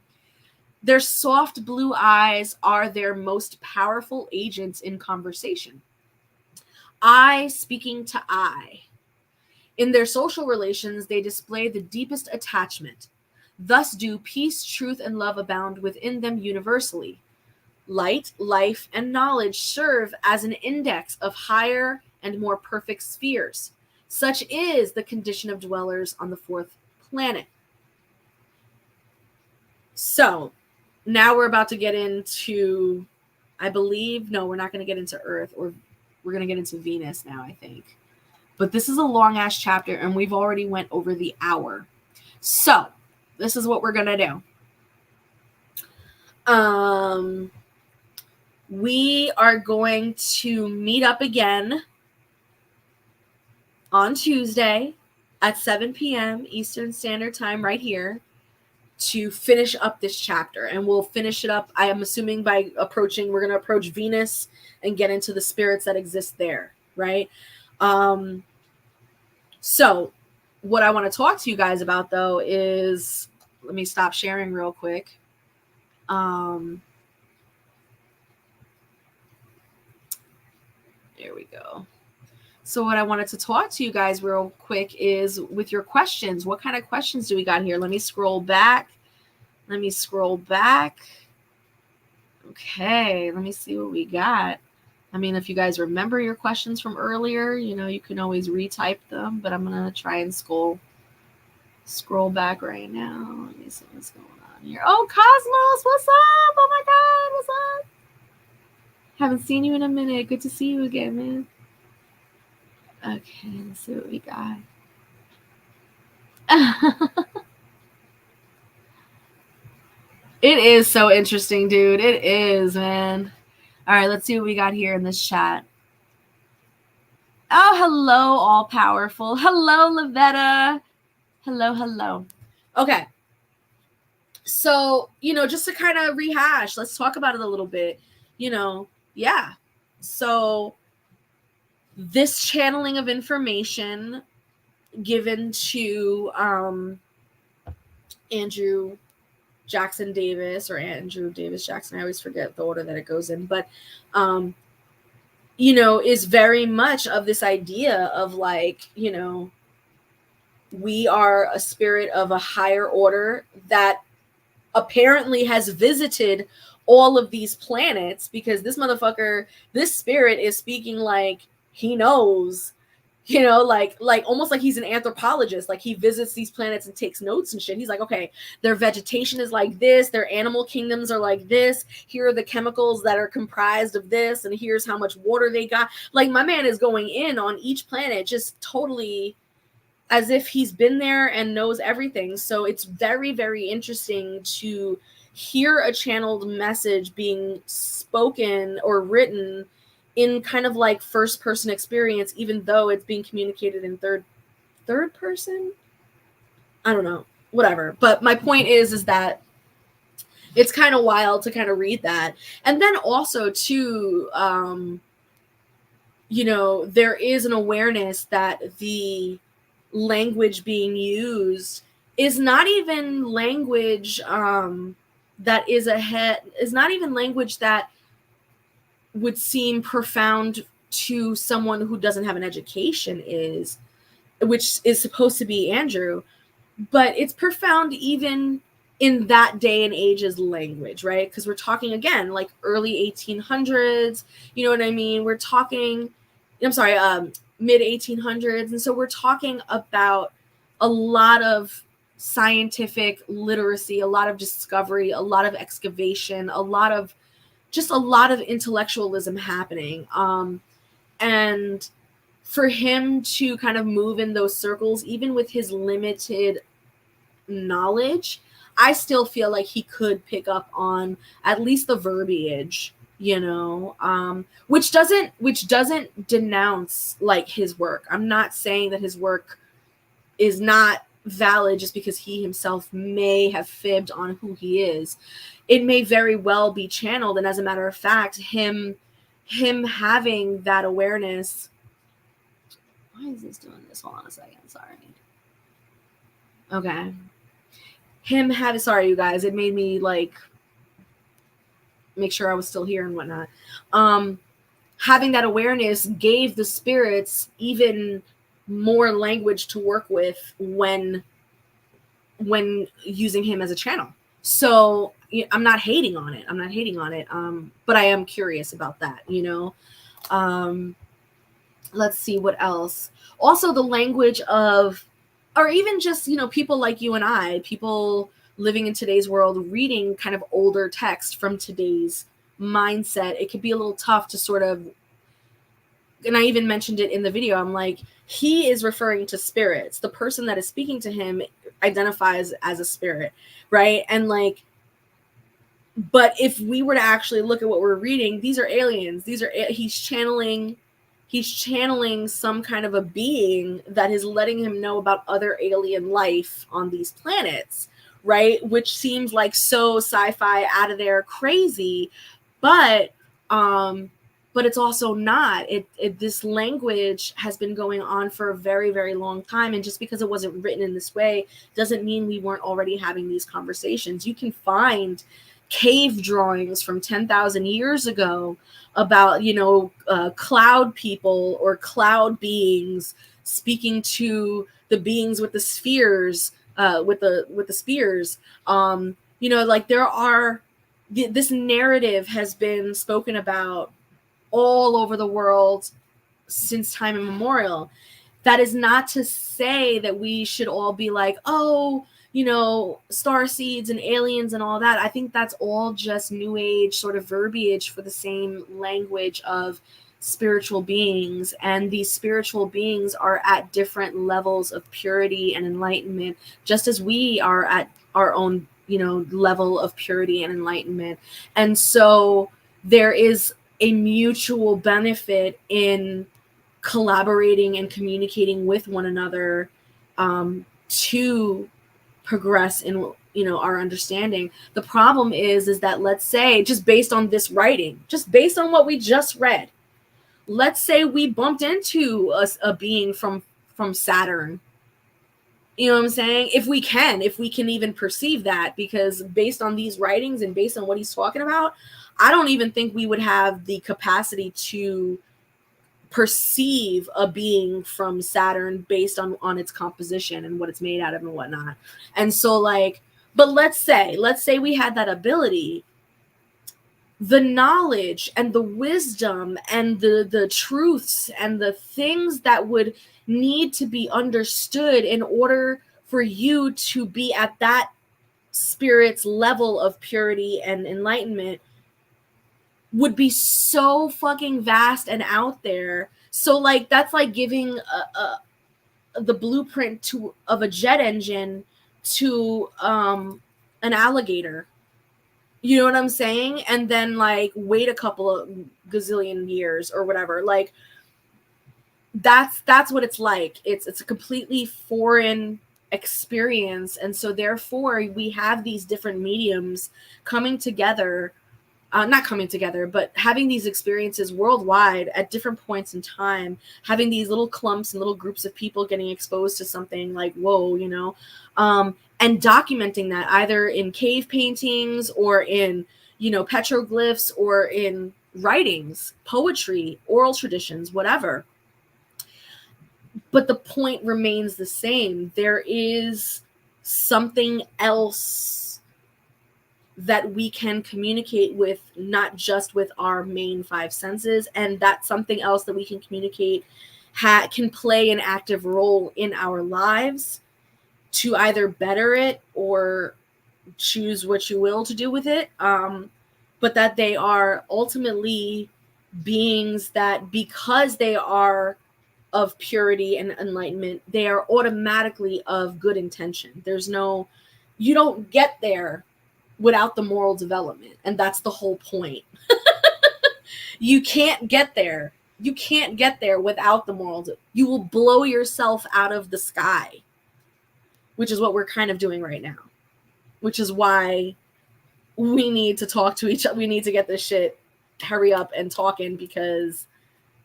Their soft blue eyes are their most powerful agents in conversation. Eye speaking to eye. In their social relations, they display the deepest attachment. Thus do peace, truth, and love abound within them universally. Light, life, and knowledge serve as an index of higher and more perfect spheres. Such is the condition of dwellers on the fourth planet. So, now we're about to get into, I believe, no, we're not going to get into Earth, or we're going to get into Venus now, I think. But this is a long-ass chapter, and we've already went over the hour. So, this is what we're going to do. We are going to meet up again on Tuesday at 7 p.m. Eastern Standard Time right here to finish up this chapter. And we'll finish it up, I am assuming, by we're going to approach Venus and get into the spirits that exist there, right? So what I want to talk to you guys about, though, is, let me stop sharing real quick. There we go. So what I wanted to talk to you guys real quick is with your questions. What kind of questions do we got here? Let me scroll back. Okay, let me see what we got. I mean, if you guys remember your questions from earlier, you know, you can always retype them, but I'm going to try and scroll back right now. Let me see what's going on here. Oh, Cosmos, what's up? Oh my God, what's up? Haven't seen you in a minute. Good to see you again, man. Okay, let's see what we got. It is so interesting, dude. It is, man. All right, let's see what we got here in this chat. Oh, hello, all powerful. Hello, Lavetta. Hello. Okay. So, you know, just to kind of rehash, let's talk about it a little bit. You know, yeah. So this channeling of information given to Andrew Jackson Davis, or Andrew Davis Jackson, I always forget the order that it goes in, but you know, is very much of this idea of, like, you know, we are a spirit of a higher order that apparently has visited all of these planets, because this motherfucker, this spirit is speaking like he knows, you know, like almost like he's an anthropologist. Like, he visits these planets and takes notes and shit. He's like, okay, their vegetation is like this, their animal kingdoms are like this, here are the chemicals that are comprised of this, and here's how much water they got. Like, my man is going in on each planet just totally as if he's been there and knows everything. So it's very, very interesting to hear a channeled message being spoken or written in kind of like first person experience, even though it's being communicated in third person. I don't know, whatever. But my point is that it's kind of wild to kind of read that. And then also too, you know, there is an awareness that the language being used is not even language that is not even language that would seem profound to someone who doesn't have an education, which is supposed to be Andrew, but it's profound even in that day and age's language, right? Because we're talking again like early 1800s, you know what I mean? We're talking, I'm sorry, mid 1800s, and so we're talking about a lot of scientific literacy, a lot of discovery, a lot of excavation, a lot of intellectualism happening. And for him to kind of move in those circles, even with his limited knowledge, I still feel like he could pick up on at least the verbiage, you know, which doesn't denounce like his work. I'm not saying that his work is not valid just because he himself may have fibbed on who he is. It may very well be channeled, and as a matter of fact, him having that awareness. Why is this doing this? Hold on a second. Sorry. Okay. Sorry, you guys. It made me like make sure I was still here and whatnot. Having that awareness gave the spirits even more language to work with when using him as a channel. So I'm not hating on it. But I am curious about that, you know. Let's see what else. Also, the language of, or even just, you know, people like you and I, people living in today's world, reading kind of older text from today's mindset, it could be a little tough to sort of, and I even mentioned it in the video, I'm like, he is referring to spirits. The person that is speaking to him identifies as a spirit, right? And like, but if we were to actually look at what we're reading, these are aliens. He's channeling some kind of a being that is letting him know about other alien life on these planets, right? Which seems like so sci-fi, out of there, crazy, but it's also not. This language has been going on for a very, very long time, and just because it wasn't written in this way doesn't mean we weren't already having these conversations. You can find cave drawings from 10,000 years ago about, you know, cloud people or cloud beings speaking to the beings with the spheres, with the spears. You know, like this narrative has been spoken about all over the world since time immemorial. That is not to say that we should all be like, oh, you know, star seeds and aliens and all that. I think that's all just new age sort of verbiage for the same language of spiritual beings. And these spiritual beings are at different levels of purity and enlightenment, just as we are at our own, you know, level of purity and enlightenment. And so there is a mutual benefit in collaborating and communicating with one another to progress in, you know, our understanding. The problem is that, let's say, just based on this writing, just based on what we just read, let's say we bumped into a being from Saturn. You know what I'm saying? If we can even perceive that, because based on these writings and based on what he's talking about, I don't even think we would have the capacity to perceive a being from Saturn based on its composition and what it's made out of and whatnot. And so like, but let's say we had that ability, the knowledge and the wisdom and the truths and the things that would need to be understood in order for you to be at that spirit's level of purity and enlightenment would be so fucking vast and out there. So like, that's like giving the blueprint of a jet engine to an alligator. You know what I'm saying? And then like wait a couple of gazillion years or whatever. Like that's what it's like. It's a completely foreign experience. And so therefore we have these different mediums coming together not coming together, but having these experiences worldwide at different points in time, having these little clumps and little groups of people getting exposed to something like, whoa, you know, and documenting that either in cave paintings or in, you know, petroglyphs or in writings, poetry, oral traditions, whatever. But the point remains the same. There is something else that we can communicate with, not just with our main five senses, and that something else that we can communicate can play an active role in our lives to either better it or choose what you will to do with it, but that they are ultimately beings that, because they are of purity and enlightenment, they are automatically of good intention. You don't get there without the moral development, and that's the whole point. You can't get there. You can't get there without the moral. You will blow yourself out of the sky, which is what we're kind of doing right now, which is why we need to talk to each other. We need to get this shit, hurry up and talking, because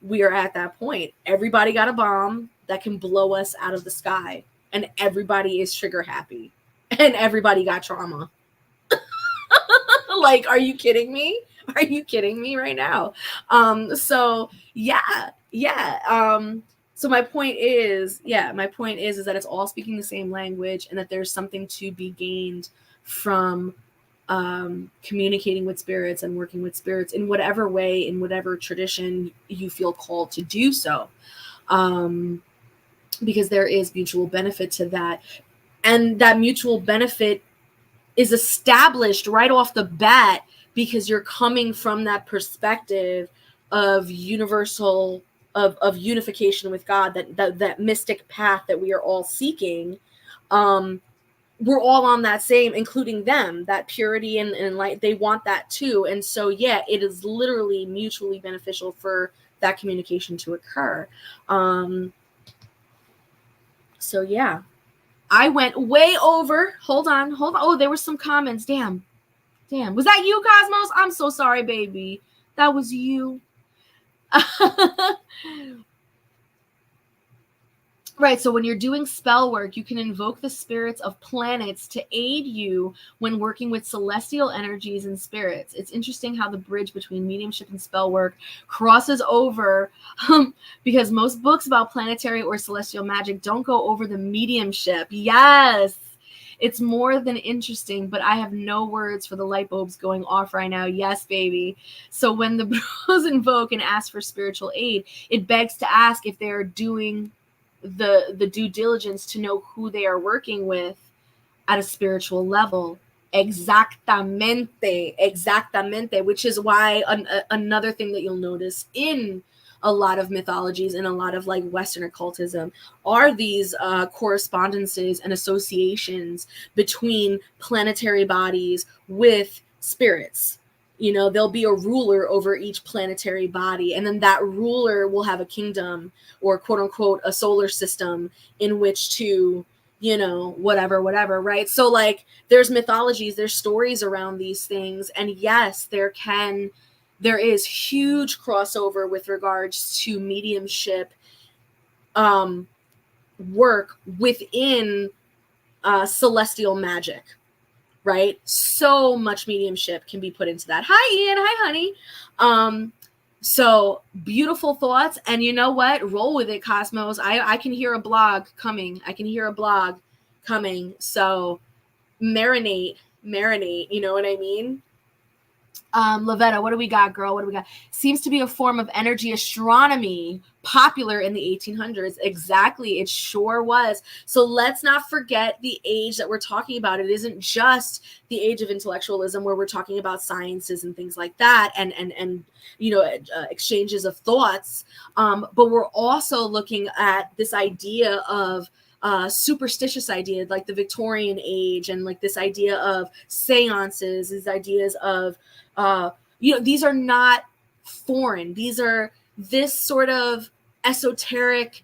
we are at that point. Everybody got a bomb that can blow us out of the sky, and everybody is trigger happy, and everybody got trauma. Like, are you kidding me? Are you kidding me right now? So yeah. So my point is that it's all speaking the same language, and that there's something to be gained from communicating with spirits and working with spirits in whatever way, in whatever tradition you feel called to do so, because there is mutual benefit to that, and that mutual benefit is established right off the bat because you're coming from that perspective of universal of unification with God, that mystic path that we are all seeking. We're all on that same, including them, that purity and light. They want that too. And so, yeah, it is literally mutually beneficial for that communication to occur. So, yeah, I went way over. Hold on. Oh, there were some comments. Damn. Was that you, Cosmos? I'm so sorry, baby. That was you. Right, so when you're doing spell work, you can invoke the spirits of planets to aid you when working with celestial energies and spirits. It's interesting how the bridge between mediumship and spell work crosses over, because most books about planetary or celestial magic don't go over the mediumship. Yes, it's more than interesting, but I have no words for the light bulbs going off right now. Yes, baby. So when the bros invoke and ask for spiritual aid, it begs to ask if they're doing the due diligence to know who they are working with at a spiritual level. Exactamente, which is why another thing that you'll notice in a lot of mythologies and a lot of like Western occultism are these correspondences and associations between planetary bodies with spirits. You know, there'll be a ruler over each planetary body, and then that ruler will have a kingdom or quote unquote a solar system in which to, you know, whatever, right? So like there's mythologies, there's stories around these things. And yes, there is huge crossover with regards to mediumship work within celestial magic. Right? So much mediumship can be put into that. Hi, Ian. Hi, honey. So beautiful thoughts. And you know what? Roll with it, Cosmos. I can hear a blog coming. So marinate. You know what I mean? Lavetta, what do we got, girl? What do we got? Seems to be a form of energy astronomy popular in the 1800s. Exactly. It sure was. So let's not forget the age that we're talking about. It isn't just the age of intellectualism where we're talking about sciences and things like that and you know, exchanges of thoughts. But we're also looking at this idea of superstitious idea, like the Victorian age, and like this idea of seances, these ideas of you know, these are not foreign. These are this sort of esoteric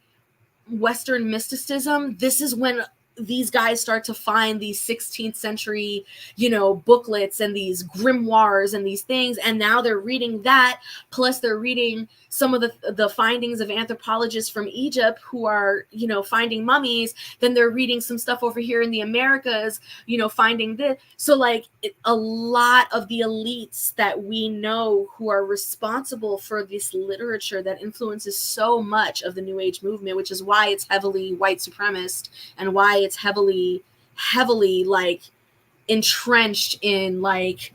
Western mysticism. This is when these guys start to find these 16th century, booklets and these grimoires and these things. And now they're reading that, plus they're reading some of the findings of anthropologists from Egypt who are, finding mummies. Then they're reading some stuff over here in the Americas, finding this. So like a lot of the elites that we know who are responsible for this literature that influences so much of the New Age movement, which is why it's heavily white supremacist and why it's heavily like entrenched in like,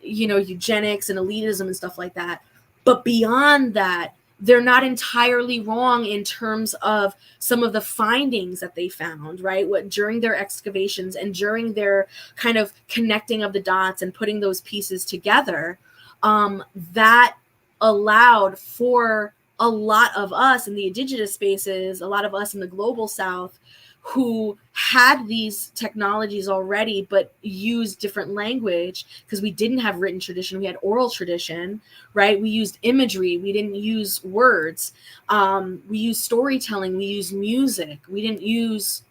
eugenics and elitism and stuff like that. But beyond that, they're not entirely wrong in terms of some of the findings that they found, right? During their excavations and during their kind of connecting of the dots and putting those pieces together, that allowed for a lot of us in the indigenous spaces, a lot of us in the global South, who had these technologies already, but used different language because we didn't have written tradition. We had oral tradition, right? We used imagery. We didn't use words. We used storytelling. We used music. We didn't use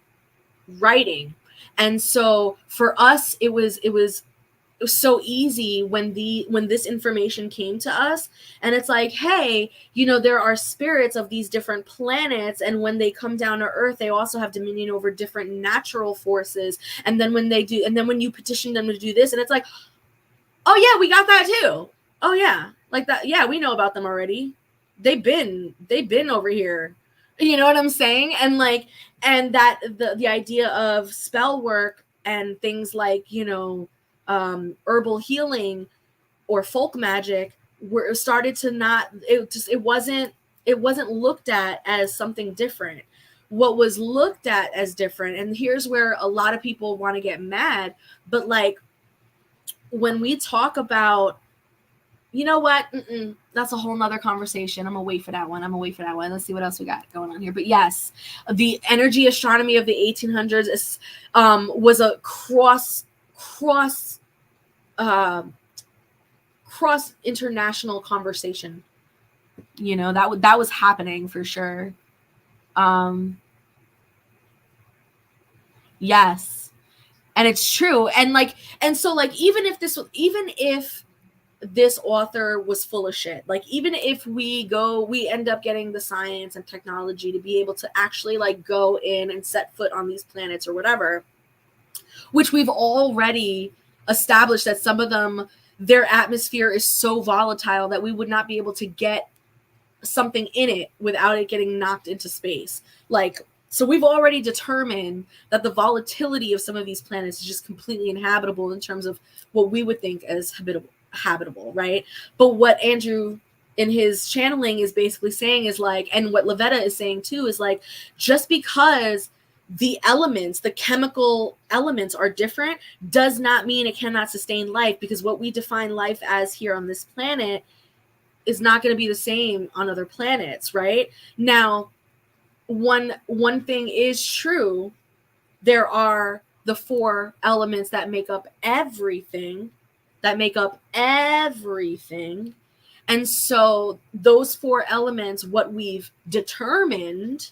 writing. And so for us, it was so easy when this information came to us, and it's like, hey, there are spirits of these different planets, and when they come down to Earth, they also have dominion over different natural forces. And then when you petition them to do this, and it's like, oh yeah, we got that too. Oh yeah, like that. Yeah, we know about them already. They've been over here. You know what I'm saying? And like, and that the idea of spell work and things like, herbal healing or folk magic it wasn't looked at as something different. What was looked at as different, and here's where a lot of people want to get mad, but like when we talk about, that's a whole nother conversation. I'm gonna wait for that one. Let's see what else we got going on here. But yes, the energy astronomy of the 1800s was a cross international conversation. That was happening for sure. Yes, and it's true. And so even if this author was full of shit, like even if we end up getting the science and technology to be able to actually like go in and set foot on these planets or whatever, which we've already established that some of them, their atmosphere is so volatile that we would not be able to get something in it without it getting knocked into space. So we've already determined that the volatility of some of these planets is just completely inhabitable in terms of what we would think as habitable, right? But what Andrew in his channeling is basically saying is like, and what Lavetta is saying too, is like, just because the elements, the chemical elements are different does not mean it cannot sustain life, because what we define life as here on this planet is not going to be the same on other planets, right? Now, one thing is true. There are the 4 elements that make up everything, And so those 4 elements, what we've determined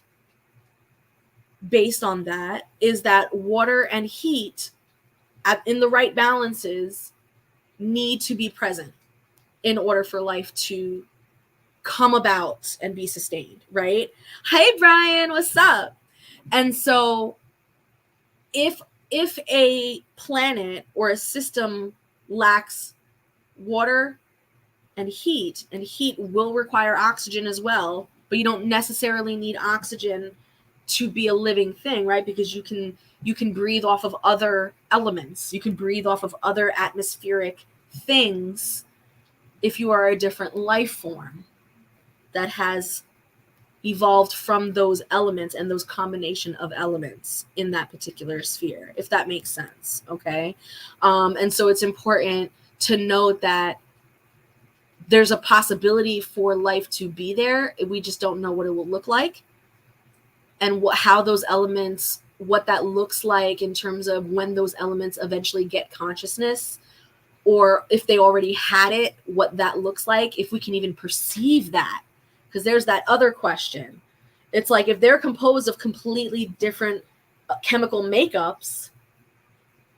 based on that is that water and heat in the right balances need to be present in order for life to come about and be sustained, right? Hey, Brian, what's up? And so if a planet or a system lacks water and heat will require oxygen as well, but you don't necessarily need oxygen to be a living thing, right? Because you can breathe off of other elements. You can breathe off of other atmospheric things if you are a different life form that has evolved from those elements and those combination of elements in that particular sphere, if that makes sense. Okay. And so it's important to note that there's a possibility for life to be there. We just don't know what it will look like, and how those elements, what that looks like in terms of when those elements eventually get consciousness, or if they already had it, what that looks like, if we can even perceive that. Because there's that other question. It's like, if they're composed of completely different chemical makeups,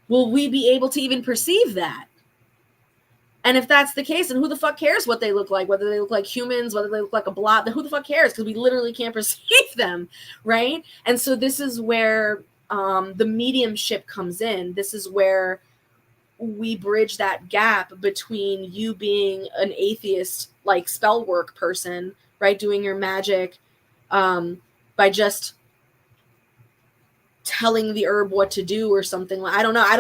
will we be able to even perceive that? And if that's the case, then who the fuck cares what they look like, whether they look like humans, whether they look like a blob, then who the fuck cares? Because we literally can't perceive them, right? And so this is where the mediumship comes in. This is where we bridge that gap between you being an atheist, like spell work person, right? Doing your magic by just telling the herb what to do or something. Like, I don't know. I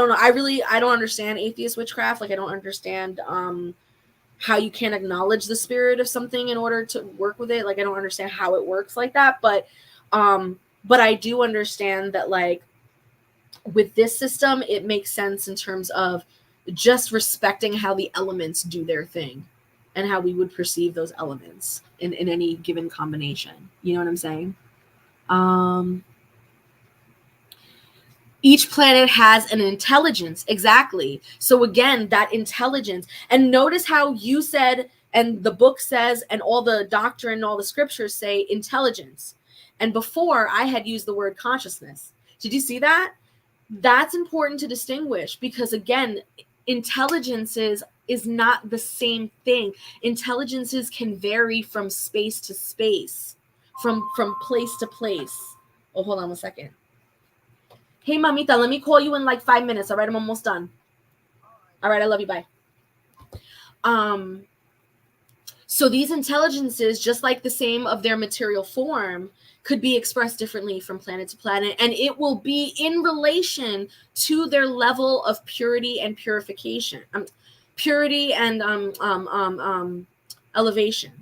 don't understand atheist witchcraft. Like, I don't understand how you can't acknowledge the spirit of something in order to work with it. Like, I don't understand how it works like that. But I do understand that, like, with this system, it makes sense in terms of just respecting how the elements do their thing and how we would perceive those elements in any given combination. You know what I'm saying? Each planet has an intelligence. Exactly. So again, that intelligence. And notice how you said, and the book says, and all the doctrine, all the scriptures say intelligence. And before I had used the word consciousness. Did you see that? That's important to distinguish, because again, intelligences is not the same thing. Intelligences can vary from space to space, from place to place. Oh, hold on a second. Hey, mamita, let me call you in like 5 minutes. All right, I'm almost done. All right, I love you. Bye. So these intelligences, just like the same of their material form, could be expressed differently from planet to planet, and it will be in relation to their level of purity and purification, purity and elevation,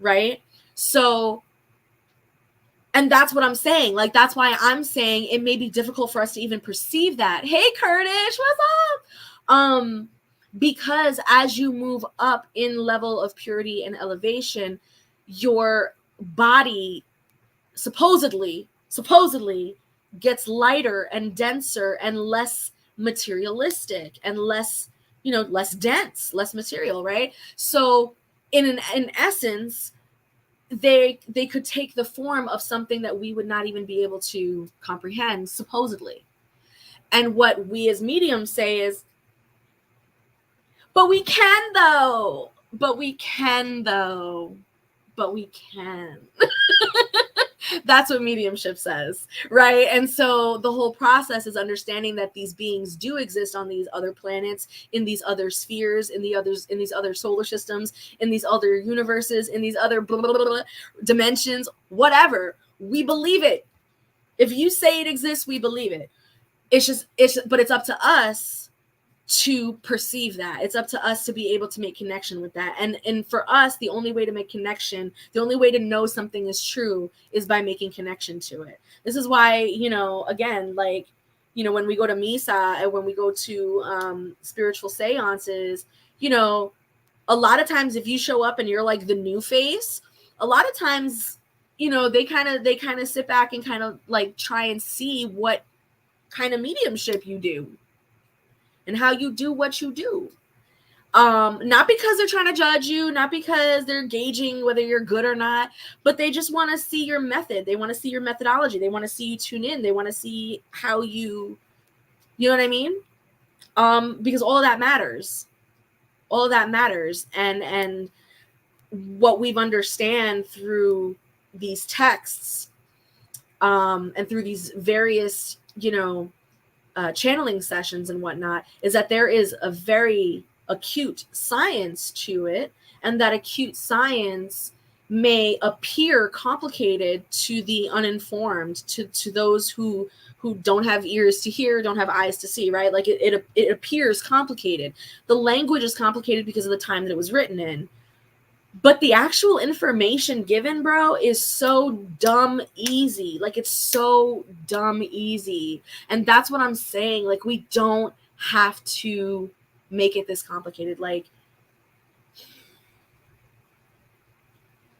right? So, and that's what I'm saying. Like, that's why I'm saying it may be difficult for us to even perceive that. Hey, Kurdish, what's up? Because as you move up in level of purity and elevation, your body supposedly gets lighter and denser and less materialistic and less dense, less material, right? So in essence, they could take the form of something that we would not even be able to comprehend, supposedly. And what we as mediums say is, but we can. That's what mediumship says, right? And so the whole process is understanding that these beings do exist on these other planets, in these other spheres, in these other solar systems, in these other universes, in these other blah, blah, blah, blah, dimensions, whatever. We believe it. If you say it exists, we believe it. But it's up to us to perceive that. It's up to us to be able to make connection with that. And for us, the only way to make connection, the only way to know something is true is by making connection to it. This is why, again, like, when we go to Misa and when we go to spiritual seances, a lot of times if you show up and you're like the new face, a lot of times, they kind of sit back and kind of like try and see what kind of mediumship you do and how you do what you do. Not because they're trying to judge you, not because they're gauging whether you're good or not, but they just want to see your method. They want to see your methodology. They want to see you tune in. They want to see how you know what I mean? Because all of that matters. All of that matters. And what we've understand through these texts, and through these various, channeling sessions and whatnot, is that there is a very acute science to it, and that acute science may appear complicated to the uninformed, to those who don't have ears to hear, don't have eyes to see, right? Like it appears complicated. The language is complicated because of the time that it was written in. But the actual information given, bro, is so dumb easy. Like, it's so dumb easy. And that's what I'm saying. Like, we don't have to make it this complicated. Like,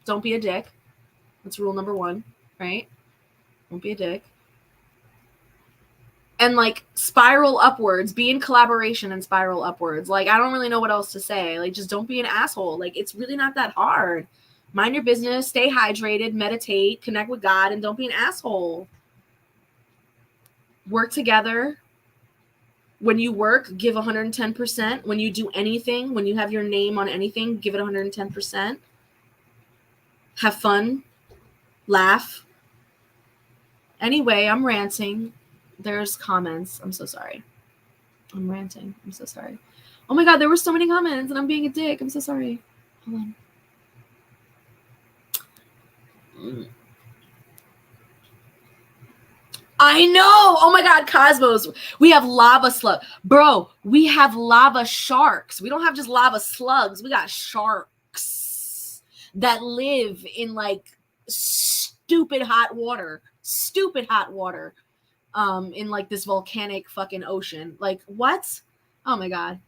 don't be a dick. That's rule number 1, right? Don't be a dick. And, like, spiral upwards. Be in collaboration and spiral upwards. Like, I don't really know what else to say. Like, just don't be an asshole. Like, it's really not that hard. Mind your business. Stay hydrated. Meditate. Connect with God. And don't be an asshole. Work together. When you work, give 110%. When you do anything, when you have your name on anything, give it 110%. Have fun. Laugh. Anyway, I'm ranting. There's comments. I'm so sorry. I'm ranting. I'm so sorry. Oh my God, there were so many comments and I'm being a dick. I'm so sorry. Hold on. I know. Oh my God, Cosmos. We have lava slug. Bro, we have lava sharks. We don't have just lava slugs. We got sharks that live in like stupid hot water. Stupid hot water. In like this volcanic fucking ocean. Like, what? Oh my God.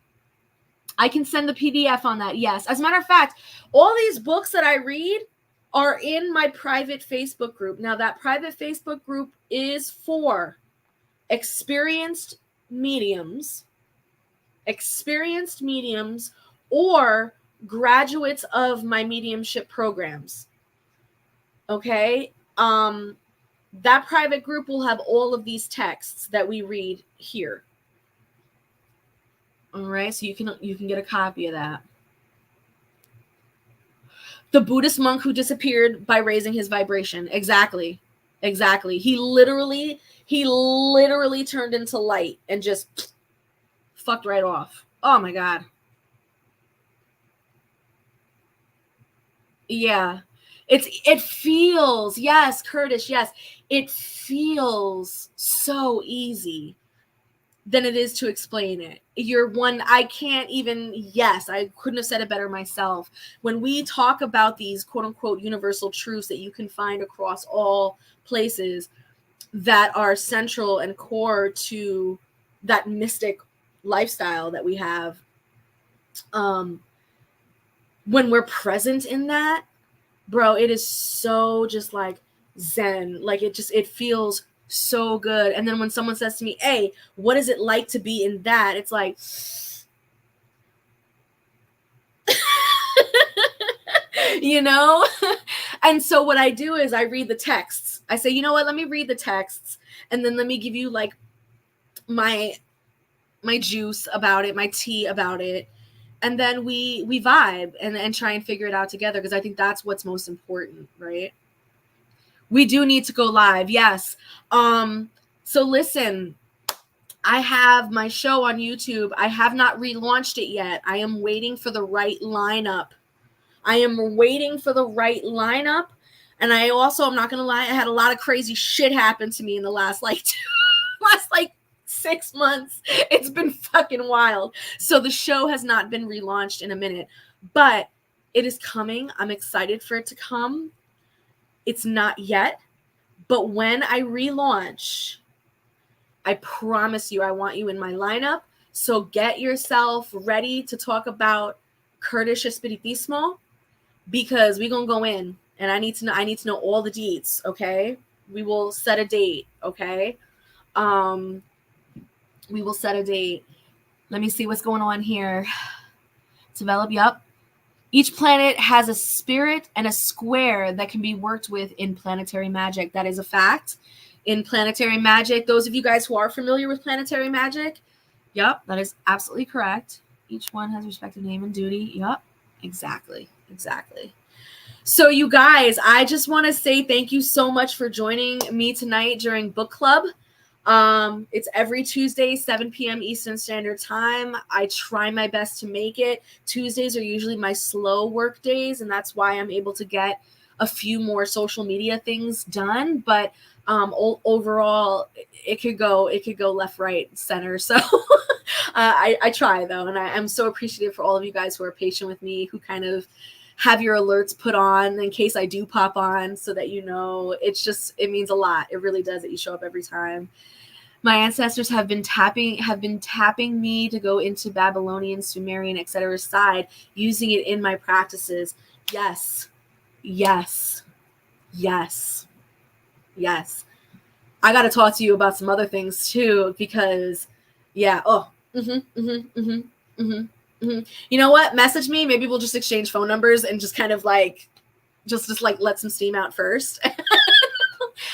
I can send the PDF on that. Yes. As a matter of fact, all these books that I read are in my private Facebook group. Now, that private Facebook group is for experienced mediums or graduates of my mediumship programs. Okay? That private group will have all of these texts that we read here. All right, so you can get a copy of that. The Buddhist monk who disappeared by raising his vibration. Exactly. He literally turned into light and just fucked right off. Oh my God. Yeah. It feels, yes, Curtis, yes. It feels so easy than it is to explain it. I can't even, yes, I couldn't have said it better myself. When we talk about these quote unquote universal truths that you can find across all places that are central and core to that mystic lifestyle that we have, when we're present in that, bro, it is so just like Zen. Like it feels so good. And then when someone says to me, hey, what is it like to be in that? It's like, you know? And so what I do is I read the texts. I say, you know what? Let me read the texts. And then let me give you like my juice about it, my tea about it. And then we vibe and try and figure it out together, because I think that's what's most important, right? We do need to go live. Yes. So listen, I have my show on YouTube. I have not relaunched it yet. I am waiting for the right lineup. And I also, I'm not going to lie, I had a lot of crazy shit happen to me in the last 6 months. It's been fucking wild. So the show has not been relaunched in a minute, but it is coming. I'm excited for it to come. It's not yet, but when I relaunch, I promise you, I want you in my lineup. So get yourself ready to talk about Kurdish Espiritismo, because we're going to go in and I need to know all the deets. Okay. We will set a date. Okay. We will set a date. Let me see what's going on here. Develop. Yep. Each planet has a spirit and a square that can be worked with in planetary magic. That is a fact. In planetary magic, those of you guys who are familiar with planetary magic, yep, that is absolutely correct. Each one has respective name and duty. Yep, exactly. So you guys, I just want to say thank you so much for joining me tonight during book club. It's every Tuesday, 7 p.m. Eastern Standard Time. I try my best to make it. Tuesdays are usually my slow work days, and that's why I'm able to get a few more social media things done. But overall, it could go left, right, center. So I try though, and I'm so appreciative for all of you guys who are patient with me, who kind of have your alerts put on in case I do pop on, so that it means a lot. It really does that you show up every time. My ancestors have been tapping me to go into Babylonian, Sumerian, etc. side, using it in my practices. Yes. I got to talk to you about some other things too, because yeah. You know what? Message me. Maybe we'll just exchange phone numbers and just kind of like, just like let some steam out first,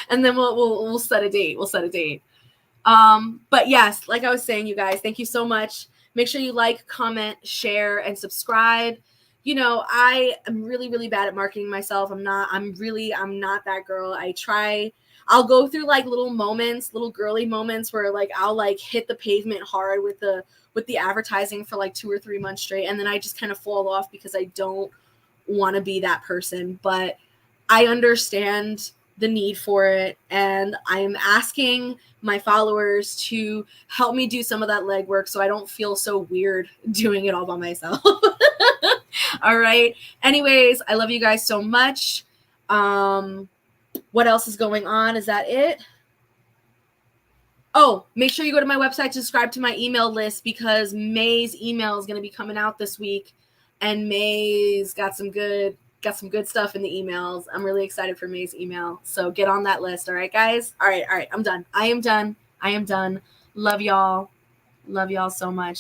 and then we'll set a date. But yes, like I was saying, you guys, thank you so much. Make sure you like, comment, share, and subscribe. You know, I am really, really bad at marketing myself. I'm not that girl. I'll go through like little moments, little girly moments where like I'll like hit the pavement hard with the advertising for like 2 or 3 months straight. And then I just kind of fall off because I don't want to be that person. But I understand the need for it. And I am asking my followers to help me do some of that legwork so I don't feel so weird doing it all by myself. All right. Anyways, I love you guys so much. What else is going on? Is that it? Oh, make sure you go to my website to subscribe to my email list because May's email is going to be coming out this week, and May's got some good stuff in the emails. I'm really excited for May's email. So get on that list. All right, guys. All right. I'm done. I am done. Love y'all. Love y'all so much.